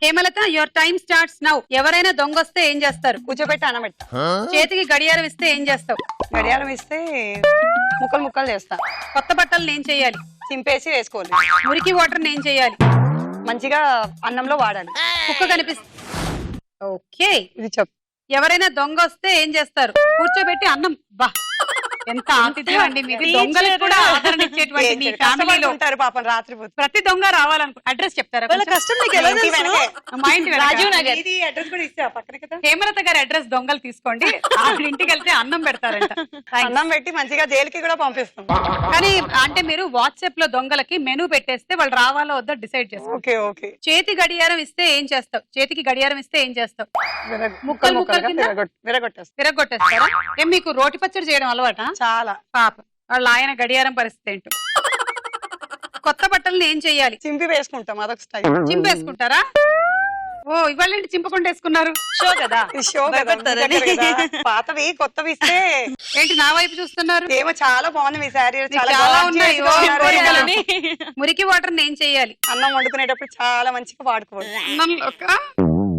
Hemalatha, your time starts now. ఎవరైనా దొంగొస్తే ఏం చేస్తారు? కూర్చోబెట్టి అనబెట్ట. చేతికి గడియారం ఇస్తే ఏం చేస్తావు? గడియారం ఇస్తే ముక్కలు చేస్తా. కొత్త బట్టలు ఏం చేయాలి? చింపేసి వేసుకోవాలి. మురికి వాటర్ ఏం చేయాలి? మంచిగా అన్నంలో వాడాలి. కుక్క కనిపిస్తుంది. ఓకే. ఇది చెప్పు. ఎవరైనా దొంగ వస్తే ఏం చేస్తారు? కూర్చోబెట్టి అన్నం. బా, ఎంత ఆతిథ్యం అండి మీది. దొంగలకు కూడా ఆదరణ ఇచ్చేటువంటి మీ ఫ్యామిలీలో ఉంటారు పాపం రాత్రి ప్రతి దొంగ రావాలనుకో. అడ్రస్ చెప్తారా? వాళ్ళ కష్టం నీకు ఎలా తెలుసు? మా ఇంటి వెనక. రాజీవ్ నగర్. ఇది అడ్రస్ కూడా ఇస్తా పక్కన కదా. హేమలత గారి అడ్రస్ దొంగలు తీసుకోండి. ఆవిడ ఇంటికి వెళ్తే అన్నం పెడతారంట. అన్నం పెట్టి మంచిగా జైలుకి కూడా పంపిస్తాం. కానీ అంటే మీరు వాట్సాప్ లో దొంగలకి మెనూ పెట్టేస్తే వాళ్ళు రావాలో వద్దో డిసైడ్ చేస్తారు. ఓకే. చేతి గడియారం ఇస్తే ఏం చేస్తావు? చేతికి గడియారం ఇస్తే ఏం చేస్తావు? ముక్కలు కింద విరగొట్టేస్తారా? ఏం మీకు రోటి పచ్చడి చేయడం అలవాట? చాలా. పాప వాళ్ళ ఆయన గడియారం పరిస్థితి ఏంటో. కొత్త బట్టల్ని ఏం చెయ్యాలి? చింపి వేసుకుంటాం, అదొక స్టైల్. చింపేసుకుంటారా? ఓ ఇవాళ ఏంటి చింపకుండా వేసుకున్నారు? షో కదా. ఈ షో కదా, భయపడతారని. కదా. పాతవి కొత్తవి ఇస్తే ఏంటి నా వైపు చూస్తున్నారు? ఏమో చాలా బాగుంది మీ శారీ, చాలా చాలా బాగా ఉన్నాయి. ఓ, చేసుకున్నారు. కోరికలని. మురికి వాటర్ ఏం చెయ్యాలి? అన్నం వండుకునేటప్పుడు చాలా మంచిగా వాడుకోవాలి. అన్నంలోకా?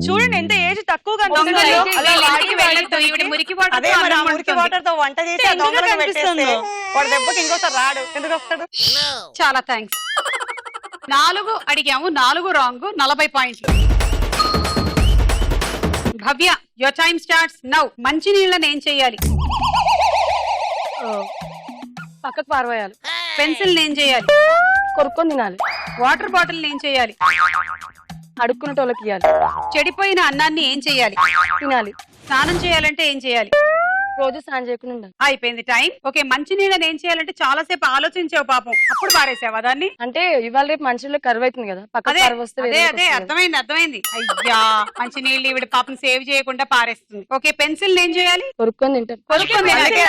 చూడండి ఎంత ఏజ్ తక్కువగా దొంగలు అనిపిస్తుందో. అలా ఇంటికి వెళ్ళొద్దు. ఈవిడ మురికి వాటర్ అదే మరి ఆ మురికి వాటర్ తో వంట చేసి ఆ ఎందుకు దొంగలకు పెట్టేస్తే కనిపిస్తుందో? వాడు దెబ్బకి ఇంకోసారి రాడు. ఎందుకు వస్తాడు? చాలా థ్యాంక్స్. 4 అడిగాము, 4 రాంగ్, 40 పాయింట్లు. భవ్య, యువర్ టైం స్టార్ట్స్ నౌ. మంచి నీళ్ళని ఏం చెయ్యాలి? పక్కకు పారవేయాలి. పెన్సిల్ ఏం చేయాలి? కొరుక్కొని తినాలి. వాటర్ బాటిల్ ఏం చేయాలి? అడుక్కునేటోళ్ళకి ఇవ్వాలి. చెడిపోయిన అన్నాన్ని ఏం చేయాలి? తినాలి. స్నానం చేయాలంటే ఏం చేయాలి? రోజు స్నానం చేయకుండా ఉండాలి. అయిపోయింది టైం. ఓకే, మంచి నీళ్ళని ఏం చేయాలంటే చాలా సేపు ఆలోచించావు పాపం, అప్పుడు పారేసావా దాన్ని? అంటే ఇవాళ రేపు మనుషుల్లో కరువు అవుతుంది కదా, పక్కకు అదే పారవస్తే అదే వేరే అదే అర్థమైంది అర్థమైంది. అయ్యా, మంచి నీళ్ళు ఈవిడ పాపం సేవ్ చేయకుండా పారేస్తుంది. ఓకే, పెన్సిల్ ఏం చేయాలి? కొరుక్కొని తింటాం. కొనుక్కొని తినాలి.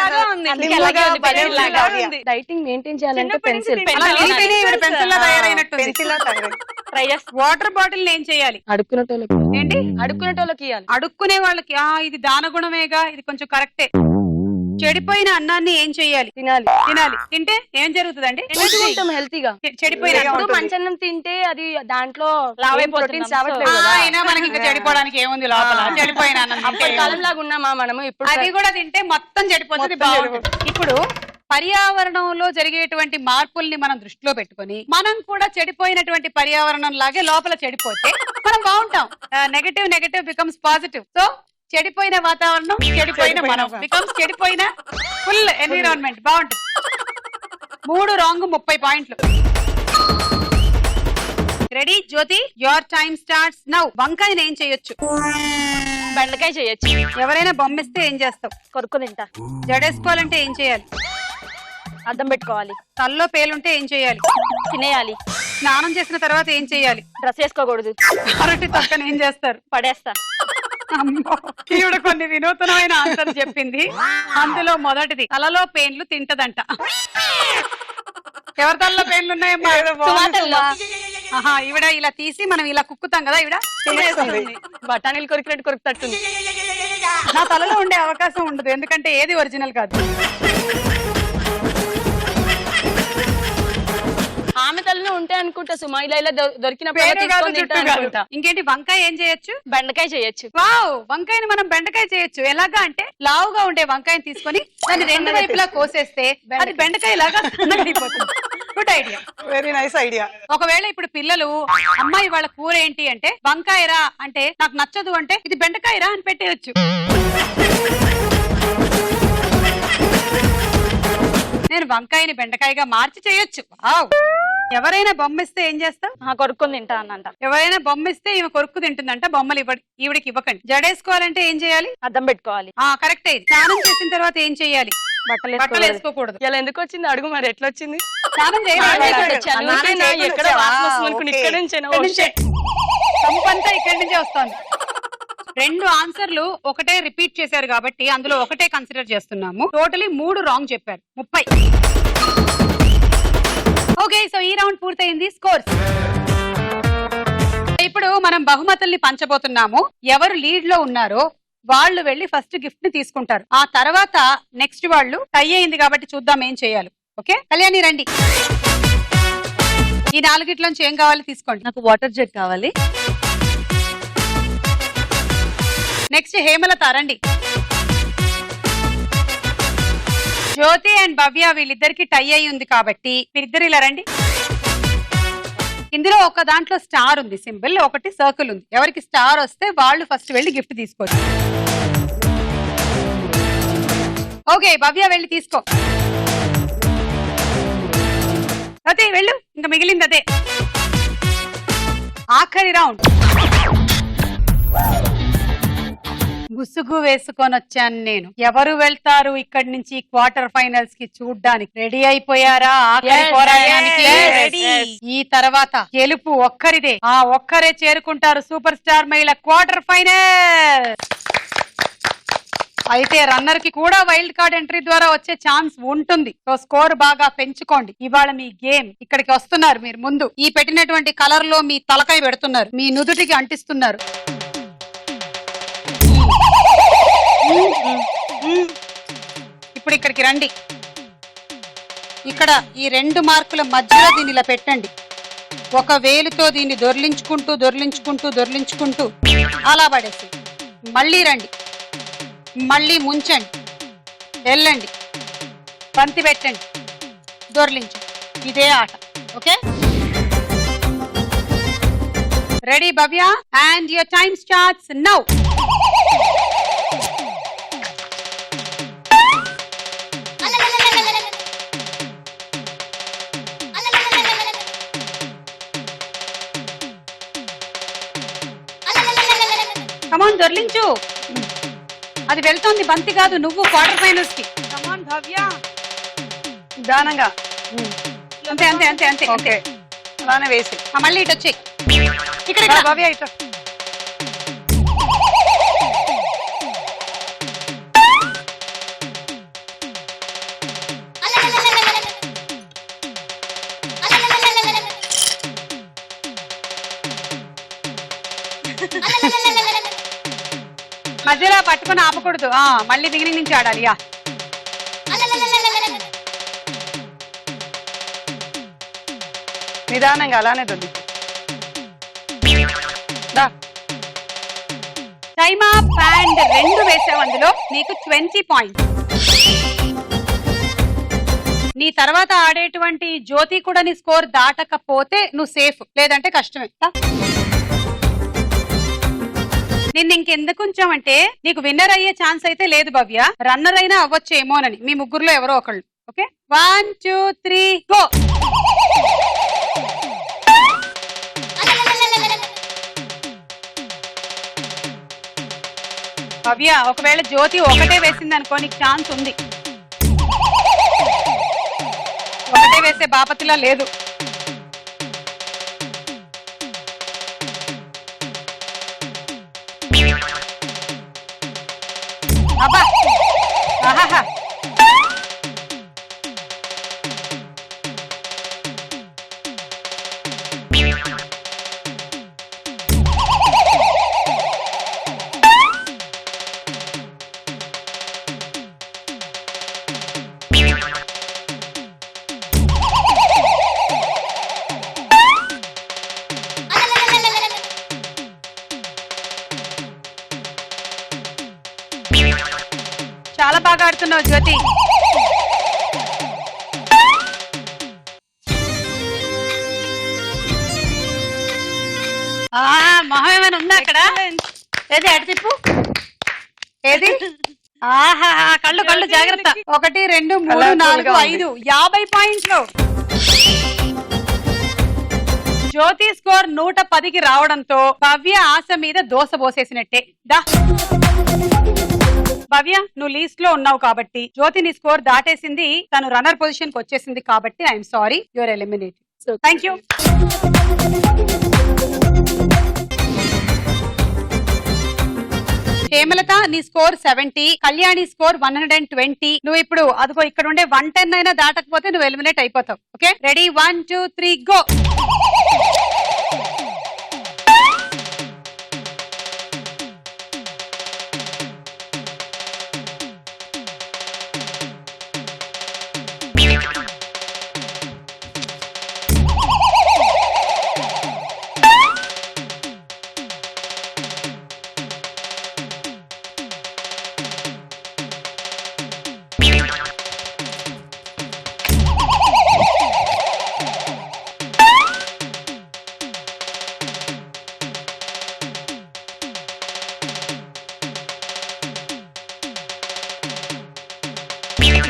అందుకే అలాగే ఉంది, పెన్సిల్ లాగా ఉంది. డైటింగ్ మెయింటైన్ చేయాలంటే పెన్సిల్. అలా అందుకనే ఈవిడ పెన్సిల్ లా తయారైనట్టుంది. పెన్సిల్ ట్రై చేస్తా. వాటర్ బాటిల్ ఏం చేయాలి? అడుక్కునేటోళ్ళకి. ఏంటి? అడుక్కునేటోళ్ళకి ఇవ్వాలి. అడుక్కునే వాళ్ళకి. ఇది దానగుణమేగా, ఇది కొంచెం కరెక్టే. చెడిపోయిన అన్నాన్ని ఏం చెయ్యాలి? తినాలి. తినాలి. తింటే ఏం జరుగుతుందండి? మంచిగా హెల్తీగా. చెడిపోయిన ఇప్పుడు మంచన్నం తింటే అది దాంట్లో లావైపోతున్నాం. ప్రోటీన్స్ రావట్లేదు కదా. అయినా మనకి ఇంకా చెడిపోవడానికి ఏముంది లోపల? చెడిపోయిన అన్నం తింటే అప్పటి కాలం లాగా ఉన్నామా మనము ఇప్పుడు? అది కూడా తింటే మొత్తం చెడిపోతుంది. బాగుంటుంది. ఇప్పుడు పర్యావరణంలో జరిగేటువంటి మార్పుల్ని మనం దృష్టిలో పెట్టుకొని మనం కూడా చెడిపోయినటువంటి పర్యావరణం లాగే లోపల చెడిపోతే మనం బాగుంటాం. Negative becomes positive. సో చెడిపోయిన వాతావరణం, చెడిపోయిన మనం బికమ్స్ చెడిపోయిన ఫుల్ ఎన్విరాన్మెంట్. బాగుంటుంది. 3 రాంగ్, 30 పాయింట్లు. Ready Jyothi, your time starts now. వంకాయని ఏం చేయొచ్చు? బెండకాయ చేయొచ్చు. ఎవరైనా బొమ్మిస్తే ఏం చేస్తావు? కొరుక్కు తింటా. జడేసుకోవాలంటే ఏం చేయాలి? అద్దం పెట్టుకోవాలి. తల్లో పేలుంటే ఏం చేయాలి? తినేయాలి. స్నానం చేసిన తర్వాత ఏం చేయాలి? డ్రెస్ వేసుకోకూడదు. అరటి తొక్కని ఏం చేస్తారు? పడేస్తా. అమ్మో, ఈవిడ కొన్ని వినూతనమైన ఆన్సర్ చెప్పింది. అందులో మొదటిది, తలలో పేన్లు తింటదంట. ఎవరి తలలో పేన్లు ఉన్నాయమ్మా? సుమాతల్లో. ఆహా, ఈవిడ ఇలా తీసి మనం ఇలా కుక్కుతాం కదా, ఈవిడ తినేస్తుంది. బఠానీలు కొరికినట్టు కొరుకుతట్టుంది. నా తలలో ఉండే అవకాశం ఉండదు, ఎందుకంటే ఏది ఒరిజినల్ కాదు. ఆమె తలలో ఉంటాయి అనుకుంటా సుమా. ఇలా దొరికినప్పుడు పేరు కాదు, తీసుకొని చుట్టూ తింటా కాదు. అనుకుంటా. ఇంకేంటి, వంకాయ ఏం చేయొచ్చు? బెండకాయ చేయొచ్చు. వావ్, వంకాయని మనం బెండకాయ చేయొచ్చు. ఎలాగా అంటే లావుగా ఉండే వంకాయని తీసుకొని దాన్ని 2 వైపులా కోసేస్తే అది బెండకాయ లాగా అయిపోతుంది. Good idea, very nice idea. ఒకవేళ ఇప్పుడు పిల్లలు అమ్మాయి వాళ్ళ కూర ఏంటి అంటే వంకాయరా అంటే నాకు నచ్చదు అంటే ఇది బెండకాయరా అని పెట్టేయచ్చు. నేను వంకాయని బెండకాయగా మార్చి చేయొచ్చు. వావ్. ఎవరైనా బొమ్మిస్తే ఏం చేస్తావు? కొరుక్కొని తింటా అన్నంట. ఎవరైనా బొమ్మిస్తే ఈమె కొరుక్కు తింటుందంట. బొమ్మలు ఈవిడికి ఇవ్వకండి. జడేసుకోవాలంటే ఏం చేయాలి? అద్దం పెట్టుకోవాలి. కరెక్ట్. స్నానం చేసిన తర్వాత ఏం చేయాలి? బట్టలు వేసుకోకూడదు. ఇలా ఎందుకు వచ్చింది అడుగు, మరి ఎట్లా వచ్చింది? స్నానం చేయాలి. ఎక్కడ వాసన వస్తుంది అనుకుని ఇక్కడ నుంచే. సంపంతా ఇక్కడి నుంచే వస్తుంది. 2 ఆన్సర్లు ఒకటే రిపీట్ చేశారు కాబట్టి అందులో ఒకటే కన్సిడర్ చేస్తున్నాము. టోటలీ 3 రాంగ్ చెప్పారు. 30. ఓకే, సో ఈ రౌండ్ పూర్తయింది. స్కోర్స్ ఇప్పుడు మనం బహుమతుల్ని పంచబోతున్నాము. ఎవరు లీడ్ లో ఉన్నారో వాళ్ళు వెళ్లి ఫస్ట్ గిఫ్ట్ ని తీసుకుంటారు. ఆ తర్వాత నెక్స్ట్ వాళ్ళు టై అయింది కాబట్టి చూద్దాం ఏం చేయాలి. ఓకే, కళ్యాణి రండి. ఈ 4 ఏం కావాలి తీసుకోండి. నాకు వాటర్ జెట్ కావాలి. నెక్స్ట్ హేమలత రండి. జ్యోతి అండ్ భవ్య వీళ్ళిద్దరికి టై అయి ఉంది కాబట్టి మీరిద్దరు ఇలా రండి. ఇందులో ఒక దాంట్లో స్టార్ ఉంది సింబల్, ఒకటి సర్కిల్ ఉంది. ఎవరికి స్టార్ వస్తే వాళ్ళు ఫస్ట్ వెళ్ళి గిఫ్ట్ తీసుకోవచ్చు. ఓకే, భవ్య వెళ్ళి తీసుకో. అదే వెళ్ళు, ఇంకా మిగిలింది అదే. ఆఖరి రౌండ్. ముసుగు వేసుకొని వచ్చాను నేను. ఎవరు వెళ్తారు ఇక్కడి నుంచి క్వార్టర్ ఫైనల్స్ కి చూడ్డానికి? రెడీ అయిపోయారా? ఆఖరి పోరాటానికి రెడీ. ఈ తర్వాత గెలుపు ఒక్కరిదే. ఆ ఒక్కరే చేరుకుంటారు సూపర్ స్టార్ మహిళ క్వార్టర్ ఫైనల్. అయితే రన్నర్ కి కూడా వైల్డ్ కార్డ్ ఎంట్రీ ద్వారా వచ్చే ఛాన్స్ ఉంటుంది. సో స్కోర్ బాగా పెంచుకోండి. ఇవాళ మీ గేమ్ ఇక్కడికి వస్తున్నారు. మీరు ముందు ఈ పెట్టినటువంటి కలర్ లో మీ తలకాయ పెడుతున్నారు, మీ నుదుటికి అంటిస్తున్నారు. ఇప్పుడు ఇక్కడికి రండి. ఇక్కడ ఈ 2 మార్కుల మధ్యలో దీన్ని ఇలా పెట్టండి. ఒక వేలుతో దీన్ని దొర్లించుకుంటూ దొర్లించుకుంటూ దొర్లించుకుంటూ అలా పడేసి మళ్ళీ రండి, మళ్ళీ ముంచండి, వెళ్ళండి, బంతి పెట్టండి, దొర్లించండి. ఇదే ఆట. Okay, ready Bhavya? And your time starts now. Come on దొర్లించు. అది వెళ్తోంది, బంతి కాదు, నువ్వు క్వార్టర్ ఫైనల్స్ కి. కమాన్ భవ్య. నిదానంగా. అంతే అంతే అంతే అంతే ఓకే, అలానే వేసి మళ్ళీ ఇటు వచ్చి ఇక్కడ భవ్య ఇటు. మధ్యలో పట్టుకొని ఆపకూడదు. మళ్ళీ బిగినింగ్ నుంచి ఆడాలి. నిదానంగా అలానే దొరికి. Time up. అండ్ 2 వేసావు, అందులో నీకు 20 పాయింట్స్. నీ తర్వాత ఆడేటువంటి జ్యోతి కూడా నీ స్కోర్ దాటకపోతే నువ్వు సేఫ్, లేదంటే కష్టమే. నిన్ను ఇంకెందుకు ఉంచామంటే నీకు విన్నర్ అయ్యే ఛాన్స్ అయితే లేదు భవ్య, రన్నర్ అయినా అవ్వచ్చేమోనని. మీ ముగ్గురులో ఎవరో ఒకళ్ళు. Okay, 1 2 3 go. భవ్య, ఒకవేళ జ్యోతి ఒకటే వేసింది అనుకో, నీకు ఛాన్స్ ఉంది. ఒకటే వేసే బాపతిలా లేదు. అబ్బా, ఆహాహా. చాలా బాగా ఆడుతున్నావు జ్యోతి. మొహం ఏమైనా ఉందా అక్కడ? ఏది అటు తిప్పు, ఏది? ఆహా, కళ్ళు కళ్ళు జాగ్రత్త. 1 2 3 4 5 50 పాయింట్లు. జ్యోతి స్కోర్ 110కి రావడంతో భవ్య ఆశ మీద దోశ పోసేసినట్టే. దా భవ్య, నువ్వు లీస్ట్ లో ఉన్నావు కాబట్టి జ్యోతి నీ స్కోర్ దాటేసింది, తను రన్నర్ పొజిషన్ కి వచ్చేసింది కాబట్టి I'm sorry, your eliminated. Thank you. Hemalatha నీ స్కోర్ 70, కళ్యాణి స్కోర్ 120. నువ్వు ఇప్పుడు అదిగో ఇక్కడ ఉండే 110 అయినా దాటకపోతే నువ్వు ఎలిమినేట్ అయిపోతావు. Okay, ready? 1 2 3 go.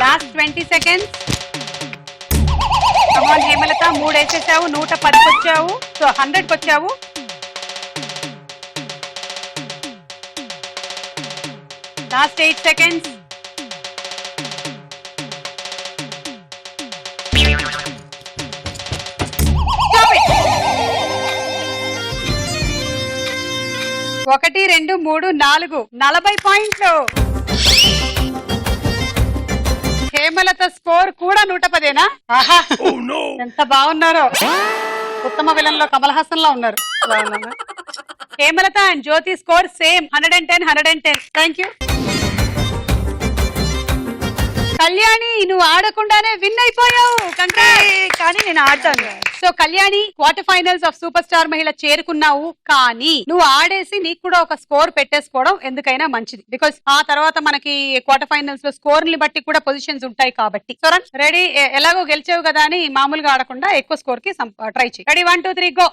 Last 20 seconds. Come on Hemalatha, 3 వేసేసావు, 110కి వచ్చావు, సో 100కి వచ్చావు. Last 8 seconds. ఒకటి 2 3 4 40 పాయింట్లు. హేమలత స్కోర్ కూడా 110. ఆహా ఎంత బాగున్నారో. ఉత్తమ విలన్ లో కమల్ హాసన్ లా ఉన్నారు. Hemalatha and Jyothi score same 110. Thank you. Kalyani నువ్వు ఆడకుండానే విన్ అయిపోయావు. కానీ నేను ఆడతాను. So Kalyani quarter finals of super star మహిళ చేరుకున్నావు, కానీ నువ్వు ఆడేసి నీకు కూడా ఒక స్కోర్ పెట్టేసుకోవడం ఎందుకైనా మంచిది. బికాస్ ఆ తర్వాత మనకి క్వార్టర్ ఫైనల్స్ లో స్కోర్ ని బట్టి కూడా పొజిషన్స్ ఉంటాయి కాబట్టి. సో రెడీ, ఎలాగో గెలిచావు కదా అని మామూలుగా ఆడకుండా ఎక్కువ స్కోర్ కి ట్రై చేయి. Ready 1 2 3 go.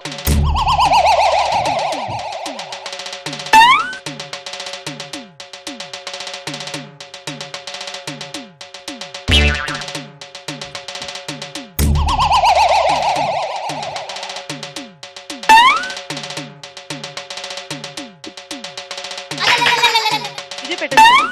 ఇది పెట్టండి.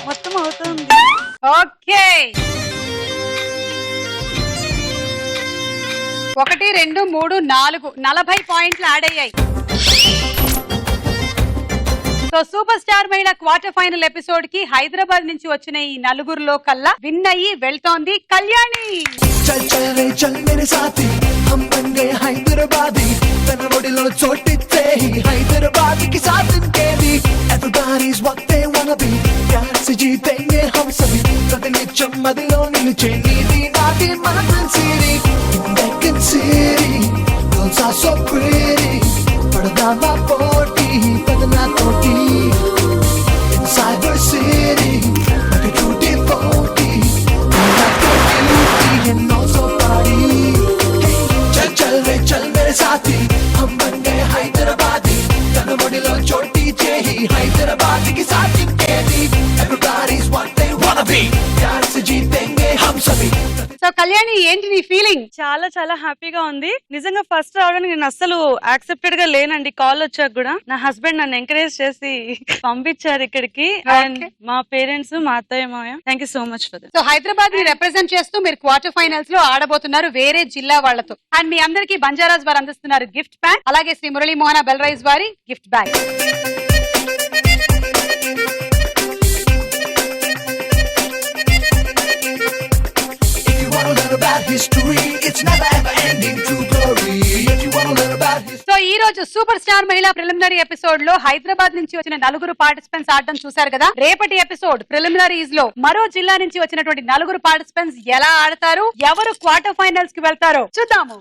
మొత్తం అవుతుంది. ఓకే 1 2 3 4 40 పాయింట్లు యాడ్ అయ్యాయి. సో సూపర్ స్టార్ మహిళ క్వార్టర్ ఫైనల్ ఎపిసోడ్ కి హైదరాబాద్ నుంచి వచ్చిన ఈ నలుగురులో కల్లా విన్ అయ్యి వెళ్తోంది కళ్యాణి. चल चल रे चल मेरे साथी हम बन गए हैदराबादी तन बॉडीలో చోటిస్తే हैदराबाद की साथ इनके भी everybody's what they wanna be प्यार से जीतेंगे हम सभी ప్రతినిత్యం మదిలో నిలిచే నీది నాది మన సిరి Deccan City girls are so pretty పడదామా పోటీ పదనా తోటి in Cyber City like a duty పోటీ and also party चल चल रे चल मेरे साथी हम बन गए हैदराबादी तन बॉडीలో चोटी చేయి हैदराबाद की साथ इनके भी everybody's what they wanna be प्यार से जीतेंगे हम सभी. సో కళ్యాణి ఏంటి నీ ఫీలింగ్? చాలా చాలా హ్యాపీగా ఉంది. నిజంగా ఫస్ట్ రావడానికి నేను అస్సలు యాక్సెప్టెడ్ గా లేనండి. కాల్ వచ్చాక కూడా నా హస్బెండ్ నన్ను ఎంకరేజ్ చేసి పంపించారు ఇక్కడికి. అండ్ మా పేరెంట్స్, మా అత్తయ్య, Maya, thank you so much for that. So Hyderabad ని రిప్రజెంట్ చేస్తూ మీరు క్వార్టర్ ఫైనల్స్ లో ఆడబోతున్నారు వేరే జిల్లా వాళ్ళతో. అండ్ మీ అందరికి బంజారాస్ వారు అందిస్తున్నారు గిఫ్ట్ ప్యాక్, అలాగే శ్రీ మురళీ మోహన బెల్రైజ్ వారి గిఫ్ట్ బ్యాగ్. సో ఈ రోజు సూపర్ స్టార్ మహిళా ప్రిలిమినరీ ఎపిసోడ్ లో హైదరాబాద్ నుంచి వచ్చిన నలుగురు పార్టిసిపెంట్స్ ఆడడం చూశారు కదా. రేపటి ఎపిసోడ్ ప్రిలిమినరీస్ లో మరో జిల్లా నుంచి వచ్చినటువంటి నలుగురు పార్టిసిపెంట్స్ ఎలా ఆడతారు, ఎవరు క్వార్టర్ ఫైనల్స్ కి వెళ్తారో చూద్దాము.